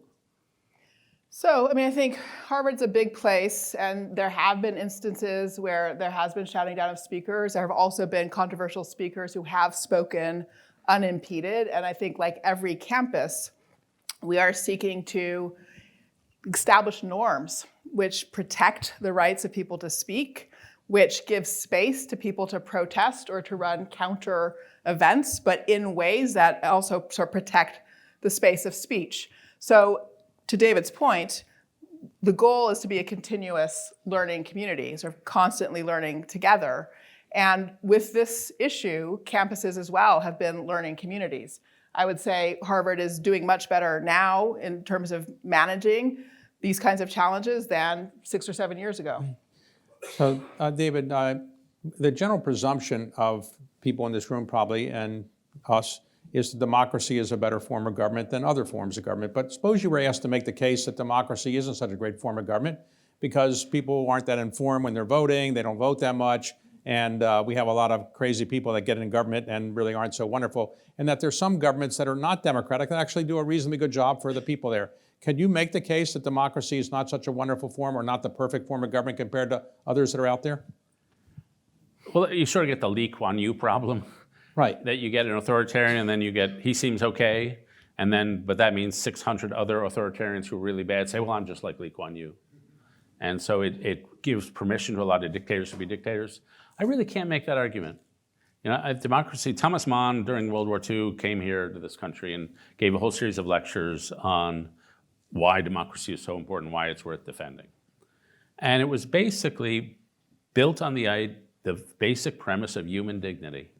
Speaker 2: So, I think Harvard's a big place, and there have been instances where there has been shouting down of speakers. There have also been controversial speakers who have spoken unimpeded. And I think, like every campus, we are seeking to establish norms which protect the rights of people to speak, which give space to people to protest or to run counter events, but in ways that also sort of protect the space of speech. So to David's point, the goal is to be a continuous learning community, sort of constantly learning together. And with this issue, campuses as well have been learning communities. I would say Harvard is doing much better now in terms of managing these kinds of challenges than 6 or 7 years ago.
Speaker 3: So, David, the general presumption of people in this room probably and us is that democracy is a better form of government than other forms of government. But suppose you were asked to make the case that democracy isn't such a great form of government because people aren't that informed when they're voting, they don't vote that much, and we have a lot of crazy people that get in government and really aren't so wonderful, and that there's some governments that are not democratic that actually do a reasonably good job for the people there. Can you make the case that democracy is not such a wonderful form or not the perfect form of government compared to others that are out there?
Speaker 4: Well, you sort of get the Lee Kuan Yew problem.
Speaker 3: Right.
Speaker 4: That you get an authoritarian, and then you get, he seems okay, and then, but that means 600 other authoritarians who are really bad say, well, I'm just like Lee Kuan Yew. And so it gives permission to a lot of dictators to be dictators. I really can't make that argument. You know, democracy, Thomas Mann during World War II came here to this country and gave a whole series of lectures on why democracy is so important, why it's worth defending. And it was basically built on the basic premise of human dignity.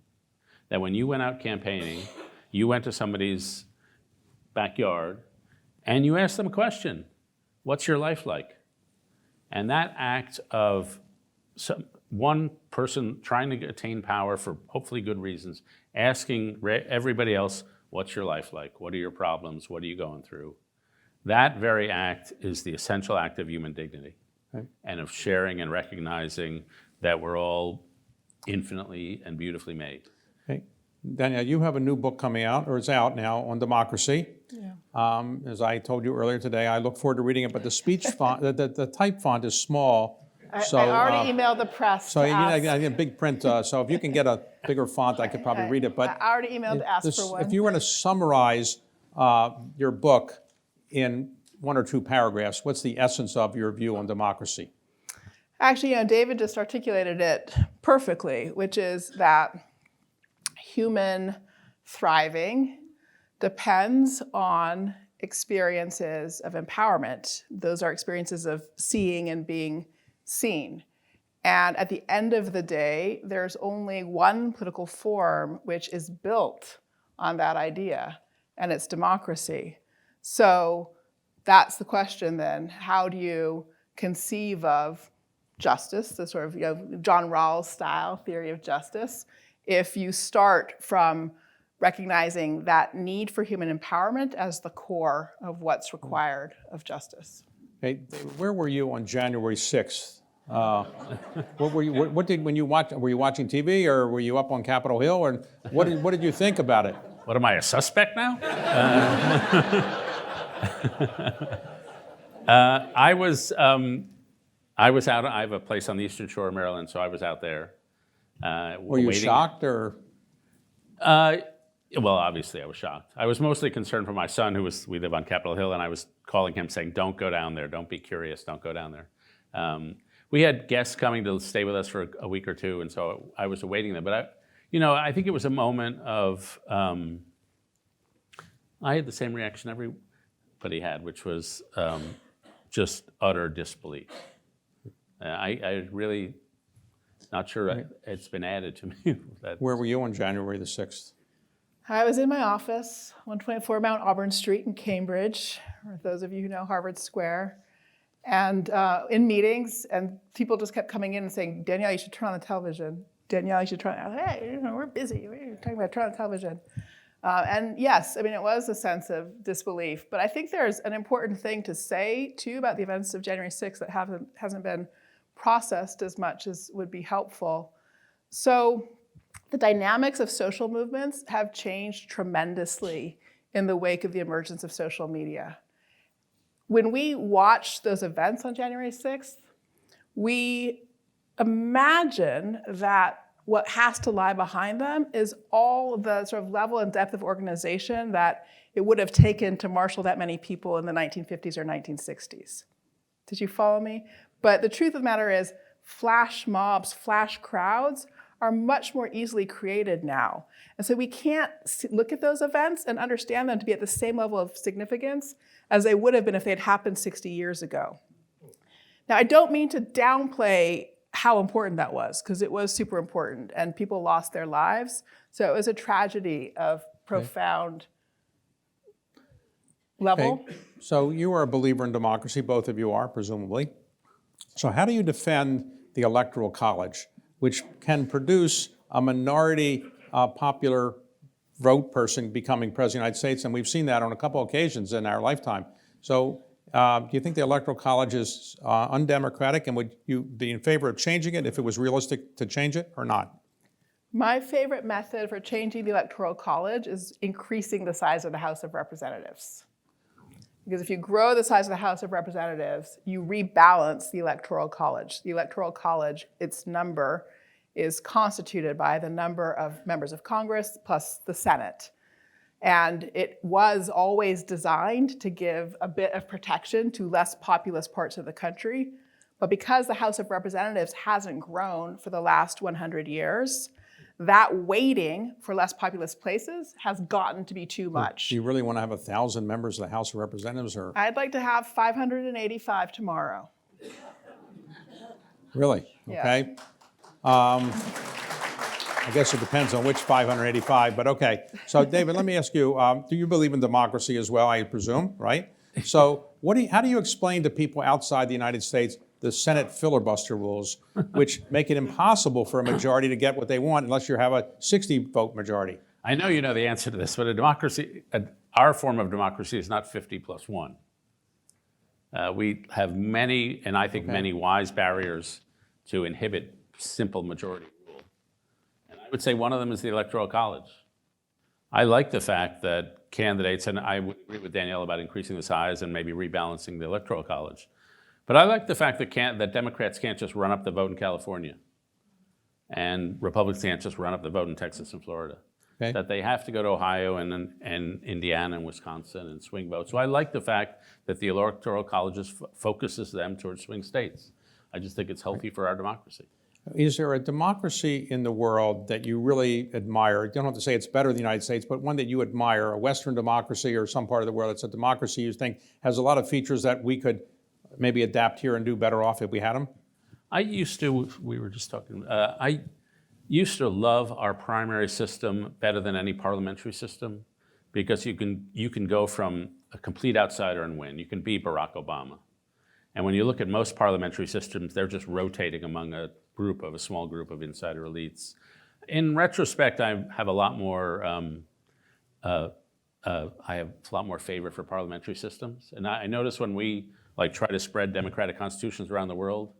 Speaker 4: That when you went out campaigning, you went to somebody's backyard and you asked them a question. What's your life like? And that act of one person trying to attain power for hopefully good reasons, asking everybody else, what's your life like? What are your problems? What are you going through? That very act is the essential act of human dignity, right? And of sharing and recognizing that we're all infinitely and beautifully made.
Speaker 3: Okay. Danielle, you have a new book coming out, or it's out now, on democracy. Yeah. As I told you earlier today, I look forward to reading it, but the speech font, the type font is small.
Speaker 2: I already emailed the press.
Speaker 3: So
Speaker 2: I
Speaker 3: need a big print. So if you can get a bigger font, I could probably read it. But
Speaker 2: I already emailed to ask for one.
Speaker 3: If you were to summarize your book in 1 or 2 paragraphs, what's the essence of your view on democracy?
Speaker 2: Actually, David just articulated it perfectly, which is that human thriving depends on experiences of empowerment. Those are experiences of seeing and being seen. And at the end of the day, there's only one political form which is built on that idea, and it's democracy. So that's the question then. How do you conceive of justice, the sort of John Rawls style theory of justice, if you start from recognizing that need for human empowerment as the core of what's required of justice?
Speaker 3: Hey, where were you on January 6th? What were you? What did when you watch? Were you watching TV or were you up on Capitol Hill? Or what did you think about it?
Speaker 4: What am I, a suspect now? I was out. I have a place on the Eastern Shore of Maryland, so I was out there.
Speaker 3: Were you shocked or?
Speaker 4: Well, obviously I was shocked. I was mostly concerned for my son, we live on Capitol Hill, and I was calling him saying, don't go down there, don't be curious, don't go down there. We had guests coming to stay with us for a week or two, and so I was awaiting them. But I think it was a moment of, I had the same reaction everybody had, which was just utter disbelief. I really, not sure it's been added to me.
Speaker 3: Where were you on January the 6th?
Speaker 2: I was in my office, 124 Mount Auburn Street in Cambridge, or those of you who know Harvard Square, and in meetings, and people just kept coming in and saying, Danielle, you should turn on the television. Danielle, you should turn on, hey, we're busy, we're talking about turn on the television. And yes, it was a sense of disbelief, but I think there's an important thing to say, too, about the events of January 6th that hasn't been processed as much as would be helpful. So the dynamics of social movements have changed tremendously in the wake of the emergence of social media. When we watch those events on January 6th, we imagine that what has to lie behind them is all the sort of level and depth of organization that it would have taken to marshal that many people in the 1950s or 1960s. Did you follow me? But the truth of the matter is, flash mobs, flash crowds are much more easily created now. And so we can't look at those events and understand them to be at the same level of significance as they would have been if they had happened 60 years ago. Now, I don't mean to downplay how important that was, because it was super important, and people lost their lives. So it was a tragedy of profound level.
Speaker 3: So you are a believer in democracy, both of you are, presumably. So how do you defend the Electoral College, which can produce a minority popular vote person becoming president of the United States? And we've seen that on a couple occasions in our lifetime. So do you think the Electoral College is undemocratic, and would you be in favor of changing it if it was realistic to change it or not?
Speaker 2: My favorite method for changing the Electoral College is increasing the size of the House of Representatives. Because if you grow the size of the House of Representatives, you rebalance the Electoral College. The Electoral College, its number, is constituted by the number of members of Congress plus the Senate. And it was always designed to give a bit of protection to less populous parts of the country. But because the House of Representatives hasn't grown for the last 100 years, that weighting for less populous places has gotten to be too much.
Speaker 3: Do you really want to have 1,000 members of the House of Representatives? Or
Speaker 2: I'd like to have 585 tomorrow.
Speaker 3: Really?
Speaker 2: Yeah.
Speaker 3: Okay. I guess it depends on which 585, but okay. So David, let me ask you, do you believe in democracy as well, I presume, right? So how do you explain to people outside the United States the Senate filibuster rules, which make it impossible for a majority to get what they want unless you have a 60-vote majority?
Speaker 4: I know you know the answer to this, but a democracy, our form of democracy is not 50 plus 1. We have many, and I think many wise barriers to inhibit simple majority rule. And I would say one of them is the Electoral College. I like the fact that candidates, and I would agree with Danielle about increasing the size and maybe rebalancing the Electoral College. But I like the fact that Democrats can't just run up the vote in California, and Republicans can't just run up the vote in Texas and Florida.
Speaker 3: Okay.
Speaker 4: That they have to go to Ohio and Indiana and Wisconsin and swing votes. So I like the fact that the Electoral College focuses them towards swing states. I just think it's healthy for our democracy.
Speaker 3: Is there a democracy in the world that you really admire? You don't have to say it's better than the United States, but one that you admire, a Western democracy or some part of the world that's a democracy you think has a lot of features that we could maybe adapt here and do better off if we had them?
Speaker 4: I used to love our primary system better than any parliamentary system, because you can go from a complete outsider and win. You can beat Barack Obama. And when you look at most parliamentary systems, they're just rotating among a small group of insider elites. In retrospect, I have a lot more favor for parliamentary systems. And I notice when we try to spread democratic constitutions around the world,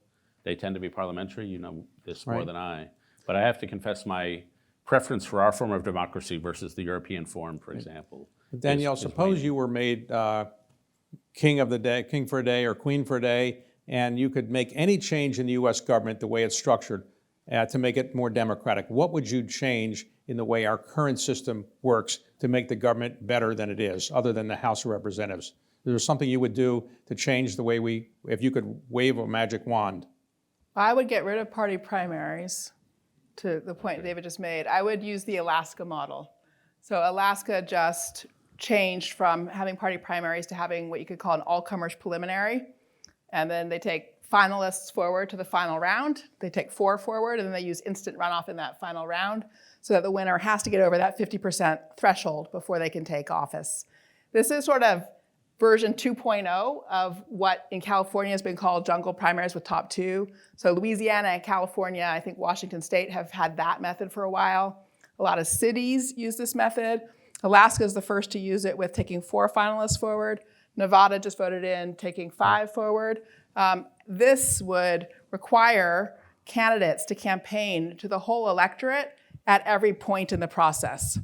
Speaker 4: they tend to be parliamentary. You know this more than I. But I have to confess my preference for our form of democracy versus the European form, for example.
Speaker 3: Danielle, suppose you were made king of the day, king for a day or queen for a day, and you could make any change in the U.S. government the way it's structured to make it more democratic. What would you change in the way our current system works to make the government better than it is, other than the House of Representatives? Is there something you would do to change the way if you could wave a magic wand?
Speaker 2: I would get rid of party primaries, to the point David just made. I would use the Alaska model. So Alaska just changed from having party primaries to having what you could call an all-comers preliminary. And then they take finalists forward to the final round. They take 4 forward, and then they use instant runoff in that final round so that the winner has to get over that 50% threshold before they can take office. This is sort of version 2.0 of what in California has been called jungle primaries with top 2. So Louisiana and California, I think Washington State have had that method for a while. A lot of cities use this method. Alaska is the first to use it with taking 4 finalists forward. Nevada just voted in taking 5 forward. This would require candidates to campaign to the whole electorate at every point in the process.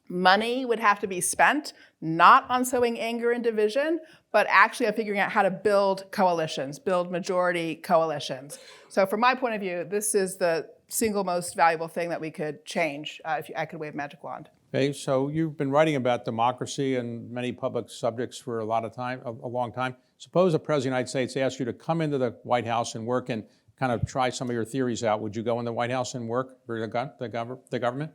Speaker 2: Money would have to be spent, not on sowing anger and division, but actually on figuring out how to build coalitions, build majority coalitions. So from my point of view, this is the single most valuable thing that we could change if I could wave a magic wand.
Speaker 3: Okay, so you've been writing about democracy and many public subjects for a long time. Suppose a president of the United States asked you to come into the White House and work and kind of try some of your theories out. Would you go in the White House and work for the government?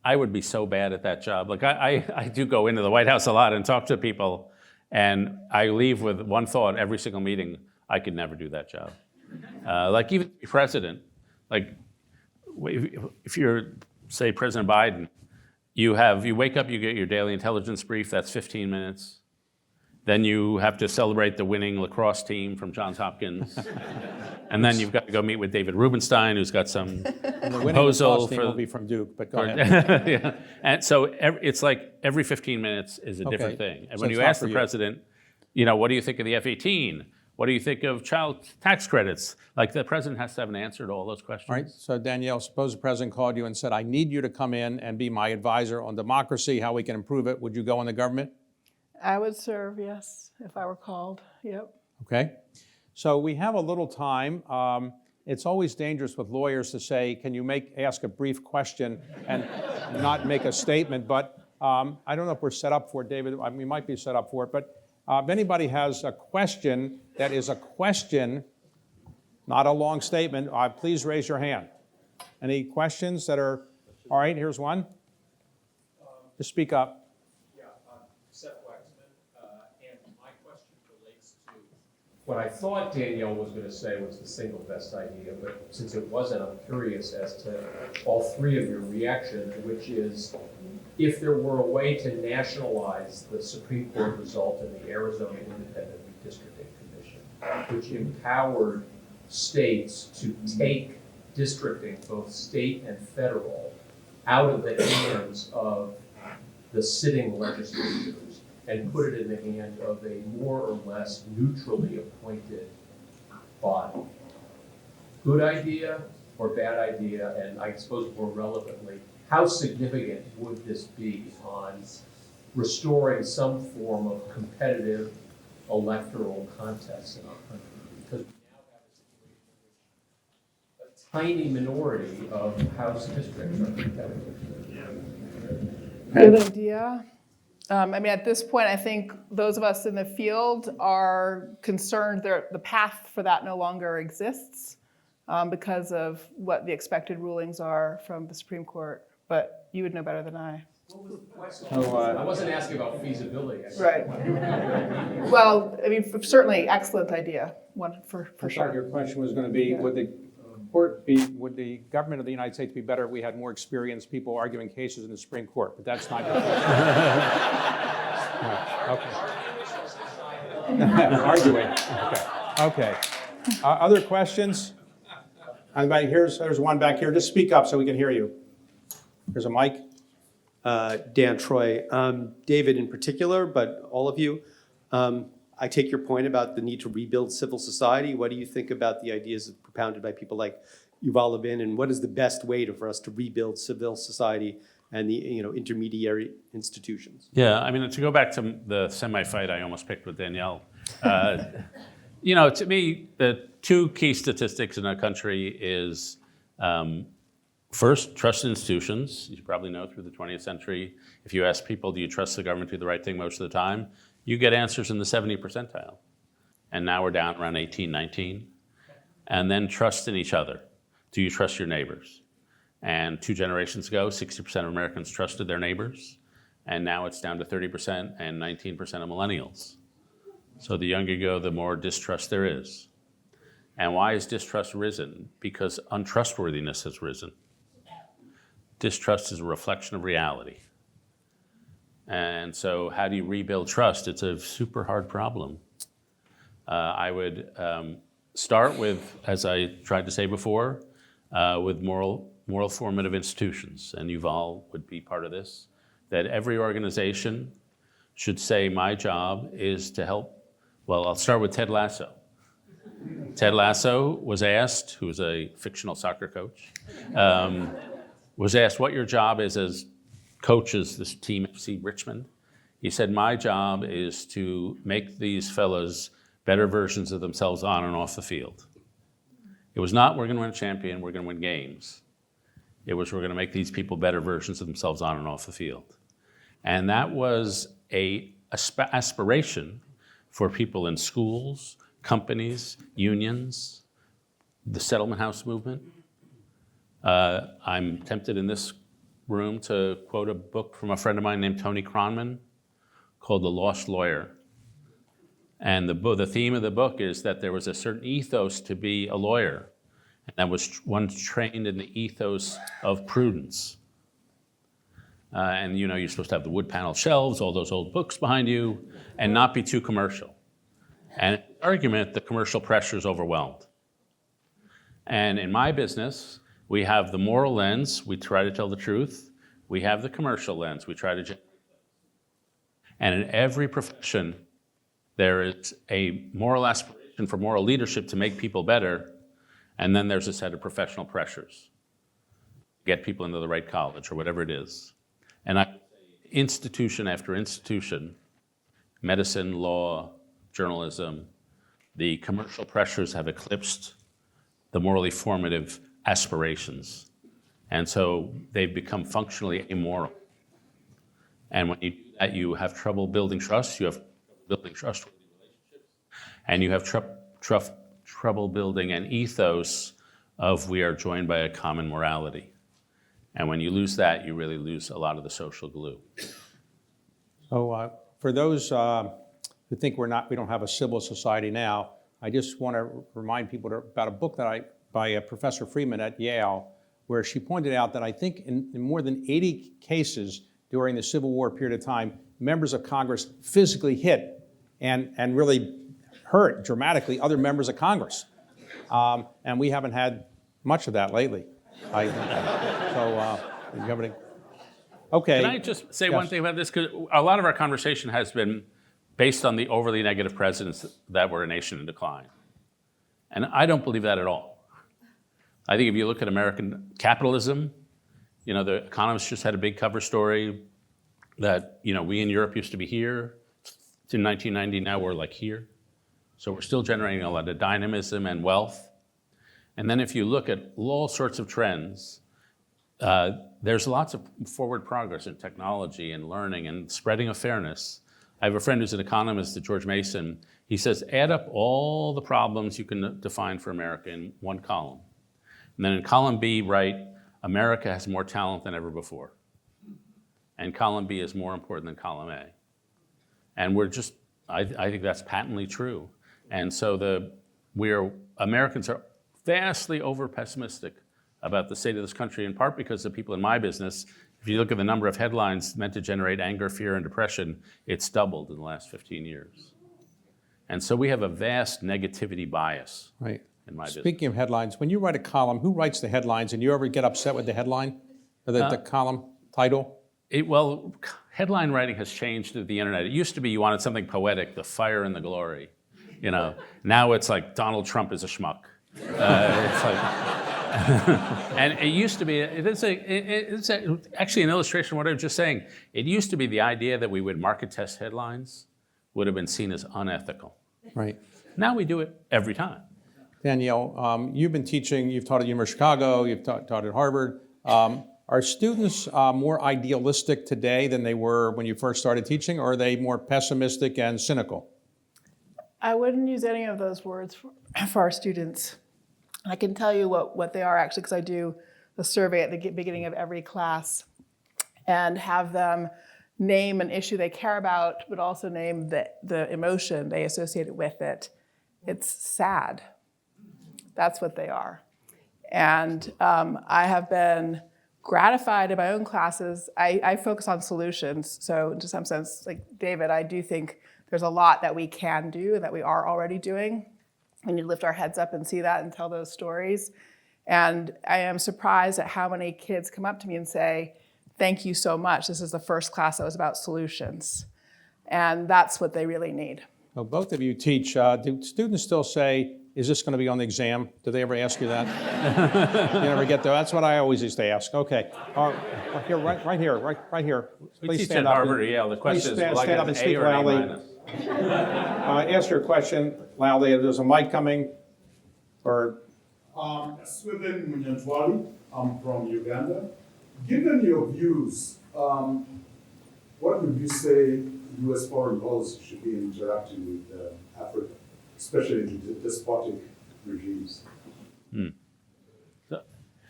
Speaker 4: I would be so bad at that job. I do go into the White House a lot and talk to people, and I leave with one thought every single meeting: I could never do that job. Even to be president, if you're, say, President Biden, you wake up, you get your daily intelligence brief. That's 15 minutes. Then you have to celebrate the winning lacrosse team from Johns Hopkins. And then you've got to go meet with David Rubenstein, who's got some
Speaker 3: The winning
Speaker 4: proposal
Speaker 3: lacrosse team
Speaker 4: for.
Speaker 3: will be from Duke, but go ahead.
Speaker 4: Yeah. And so it's like every 15 minutes is a different
Speaker 3: Okay.
Speaker 4: thing. And
Speaker 3: So
Speaker 4: when
Speaker 3: it's
Speaker 4: you
Speaker 3: not
Speaker 4: ask
Speaker 3: for
Speaker 4: the
Speaker 3: you.
Speaker 4: president, what do you think of the F-18? What do you think of child tax credits? Like, the president has to have an answer to all those questions.
Speaker 3: All right, so Danielle, suppose the president called you and said, I need you to come in and be my advisor on democracy, how we can improve it. Would you go in the government?
Speaker 2: I would serve, yes, if I were called. Yep.
Speaker 3: Okay. So we have a little time. It's always dangerous with lawyers to say, can you ask a brief question and not make a statement? But I don't know if we're set up for it, David. We might be set up for it. But if anybody has a question that is a question, not a long statement, please raise your hand. Any questions that are, all right, here's one. Just speak up.
Speaker 5: Seth Waxman, and my question relates to what I thought Danielle was going to say was the single best idea, but since it wasn't, I'm curious as to all three of your reaction, which is, if there were a way to nationalize the Supreme Court result in the Arizona Independent Redistricting Commission, which empowered states to take districting, both state and federal, out of the hands of the sitting legislatures and put it in the hand of a more or less neutrally appointed body. Good idea or bad idea, and I suppose more relevantly, how significant would this be on restoring some form of competitive electoral contest in our country? Because we now have a situation in which a tiny minority of House districts are competitive.
Speaker 2: Good idea. I mean, at this point, I think those of us in the field are concerned that the path for that no longer exists because of what the expected rulings are from the Supreme Court. But you would know better than I.
Speaker 5: I wasn't asking about feasibility.
Speaker 2: Right. Well, I mean, certainly excellent idea. One for
Speaker 3: I thought
Speaker 2: sure.
Speaker 3: your question was going to be,
Speaker 2: Yeah.
Speaker 3: would the government of the United States be better if we had more experienced people arguing cases in the Supreme Court? But that's not your question. Okay. Arguing. Okay. Other questions? Anybody? There's one back here. Just speak up so we can hear you. There's a mic.
Speaker 6: Dan Troy. David in particular, but all of you. I take your point about the need to rebuild civil society. What do you think about the ideas propounded by people like Yuval Levin, and what is the best way for us to rebuild civil society and the intermediary institutions?
Speaker 4: Yeah, I mean, to go back to the semi-fight I almost picked with Danielle, to me, the two key statistics in our country is, first, trust in institutions. You probably know through the 20th century, if you ask people, do you trust the government to do the right thing most of the time? You get answers in the 70 percentile. And now we're down around 18, 19. And then trust in each other. Do you trust your neighbors? And 2 generations ago, 60% of Americans trusted their neighbors. And now it's down to 30% and 19% of millennials. So the younger you go, the more distrust there is. And why has distrust risen? Because untrustworthiness has risen. Distrust is a reflection of reality. And so how do you rebuild trust? It's a super hard problem. I would start with, as I tried to say before, with moral formative institutions, and Yuval would be part of this, that every organization should say, my job is to help. Well, I'll start with Ted Lasso. Ted Lasso was asked, who was a fictional soccer coach, was asked what your job is as coaches this team FC Richmond. He said, my job is to make these fellas better versions of themselves on and off the field. It was not, we're going to win a champion, we're going to win games. It was, we're going to make these people better versions of themselves on and off the field. And that was an aspiration for people in schools, companies, unions, the settlement house movement. I'm tempted in this room to quote a book from a friend of mine named Tony Kronman called The Lost Lawyer. And the theme of the book is that there was a certain ethos to be a lawyer, and that was one trained in the ethos of prudence. and you're supposed to have the wood panel shelves, all those old books behind you, and not be too commercial. And the argument, the commercial pressure is overwhelmed. And in my business, we have the moral lens, we try to tell the truth. We have the commercial lens, we try to. And in every profession, there is a moral aspiration for moral leadership to make people better, and then there's a set of professional pressures. Get people into the right college or whatever it is. And institution after institution, medicine, law, journalism, the commercial pressures have eclipsed the morally formative aspirations. And so they've become functionally immoral. And when you do that, you have trouble building trust, you have trouble building trustworthy relationships, and you have trouble building an ethos of we are joined by a common morality. And when you lose that, you really lose a lot of the social glue.
Speaker 3: So for those who think we don't have a civil society now, I just want to remind people about a book by Professor Freeman at Yale, where she pointed out that I think in more than 80 cases during the Civil War period of time, members of Congress physically hit and really hurt dramatically other members of Congress. And we haven't had much of that lately. You have any? Okay.
Speaker 4: Can I just say one thing about this? Because a lot of our conversation has been based on the overly negative presidents that were a nation in decline. And I don't believe that at all. I think if you look at American capitalism, the Economist just had a big cover story that, we in Europe used to be here. In 1990, now we're like here. So we're still generating a lot of dynamism and wealth. And then if you look at all sorts of trends, there's lots of forward progress in technology and learning and spreading of fairness. I have a friend who's an economist at George Mason. He says, add up all the problems you can define for America in one column. And then in column B, write, America has more talent than ever before. And column B is more important than column A. And I think that's patently true. And so Americans are vastly over-pessimistic about the state of this country, in part because the people in my business, if you look at the number of headlines meant to generate anger, fear, and depression, it's doubled in the last 15 years. And so we have a vast negativity bias in my business.
Speaker 3: Speaking of headlines, when you write a column, who writes the headlines? And you ever get upset with the headline or the column title?
Speaker 4: Headline writing has changed with the internet. It used to be you wanted something poetic, the fire and the glory. Now it's like Donald Trump is a schmuck. It's like... And it used to be, it's actually an illustration of what I was just saying. It used to be the idea that we would market test headlines would have been seen as unethical.
Speaker 3: Right.
Speaker 4: Now we do it every time.
Speaker 3: Danielle, you've been teaching, you've taught at the University of Chicago, you've taught at Harvard. Are students more idealistic today than they were when you first started teaching, or are they more pessimistic and cynical?
Speaker 2: I wouldn't use any of those words for our students. I can tell you what they are actually, because I do a survey at the beginning of every class and have them name an issue they care about, but also name the emotion they associate with it. It's sad. That's what they are. And I have been gratified in my own classes. I focus on solutions. So to some sense, like David, I do think there's a lot that we can do and that we are already doing. We need to lift our heads up and see that and tell those stories. And I am surprised at how many kids come up to me and say, thank you so much. This is the first class that was about solutions. And that's what they really need.
Speaker 3: Well, both of you teach. Do students still say, is this going to be on the exam? Do they ever ask you that? You never get there? That's what I always used to ask. Okay. Right here.
Speaker 4: We teach at Harvard or Yale. The question is, will I get an A or an A minus?
Speaker 3: Answer your question loudly. There's a mic coming.
Speaker 7: Swithin Munyantwali. I'm from Uganda. Given your views, what would you say U.S. foreign policy should be interacting with Africa, especially the despotic regimes?
Speaker 4: So,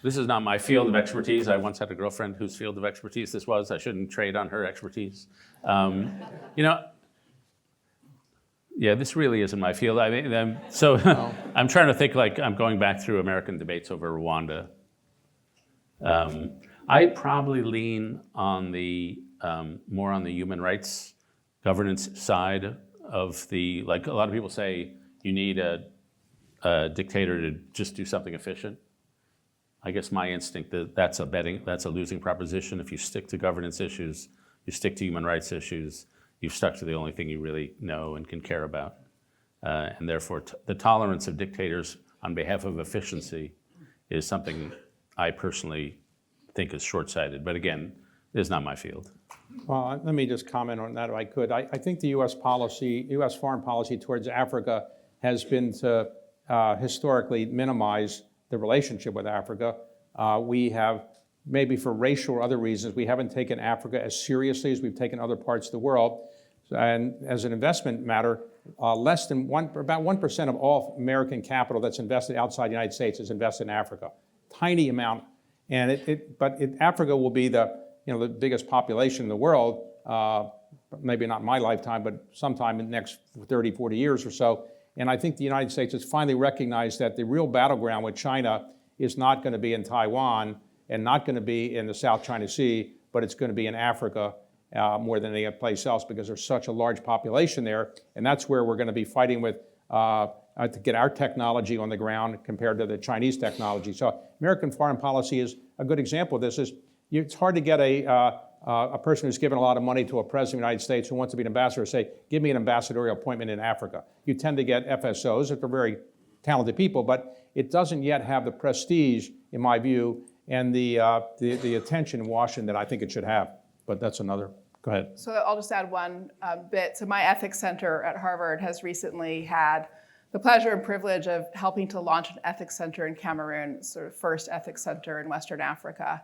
Speaker 4: this is not my field of expertise. I once had a girlfriend whose field of expertise this was. I shouldn't trade on her expertise. Yeah, this really isn't my field. I'm trying to think like I'm going back through American debates over Rwanda. I probably lean on the more on the human rights governance side of the, like a lot of people say, you need a dictator to just do something efficient. I guess my instinct that's a losing proposition. If you stick to governance issues, you stick to human rights issues, you've stuck to the only thing you really know and can care about. And therefore, the tolerance of dictators on behalf of efficiency is something I personally think is short-sighted. But again, it is not my field.
Speaker 3: Well, let me just comment on that if I could. I think the U.S. foreign policy towards Africa has been to historically minimize the relationship with Africa. We have, maybe for racial or other reasons, we haven't taken Africa as seriously as we've taken other parts of the world. And as an investment matter, about 1% of all American capital that's invested outside the United States is invested in Africa. Tiny amount. And but Africa will be the biggest population in the world, maybe not in my lifetime, but sometime in the next 30, 40 years or so. And I think the United States has finally recognized that the real battleground with China is not going to be in Taiwan and not going to be in the South China Sea, but it's going to be in Africa more than any place else because there's such a large population there. And that's where we're going to be fighting with to get our technology on the ground compared to the Chinese technology. So American foreign policy is a good example of this. It's hard to get a person who's given a lot of money to a president of the United States who wants to be an ambassador say, give me an ambassadorial appointment in Africa. You tend to get FSOs that are very talented people, but it doesn't yet have the prestige, in my view, and the attention in Washington that I think it should have. But that's another. Go ahead.
Speaker 2: So I'll just add one bit. So my ethics center at Harvard has recently had the pleasure and privilege of helping to launch an ethics center in Cameroon, sort of first ethics center in Western Africa.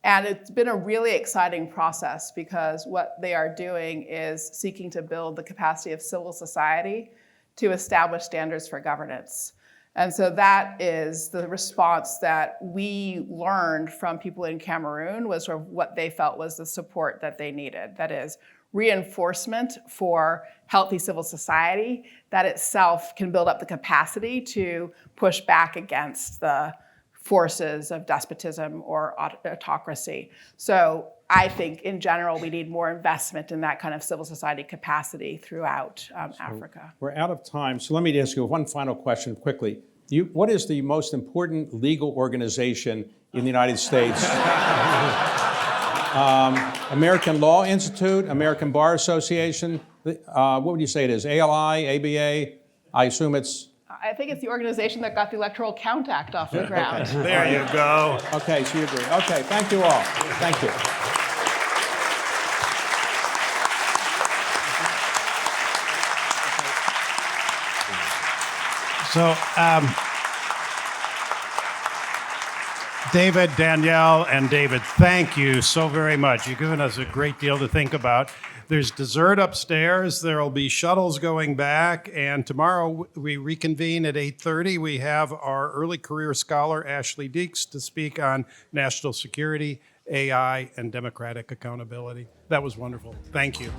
Speaker 2: And it's been a really exciting process because what they are doing is seeking to build the capacity of civil society to establish standards for governance. And so that is the response that we learned from people in Cameroon was sort of what they felt was the support that they needed. That is reinforcement for healthy civil society that itself can build up the capacity to push back against the forces of despotism or autocracy. So I think in general, we need more investment in that kind of civil society capacity throughout Africa.
Speaker 3: We're out of time, so let me ask you one final question quickly. What is the most important legal organization in the United States? American Law Institute, American Bar Association, what would you say it is? ALI, ABA? I assume it's...
Speaker 2: I think it's the organization that got the Electoral Count Act off the ground.
Speaker 1: There you go.
Speaker 3: Okay, so you agree. Okay, thank you all. Thank you.
Speaker 1: So, David, Danielle, and David, thank you so very much. You've given us a great deal to think about. There's dessert upstairs. There will be shuttles going back. And tomorrow we reconvene at 8:30. We have our early career scholar, Ashley Deeks, to speak on national security, AI, and democratic accountability. That was wonderful. Thank you.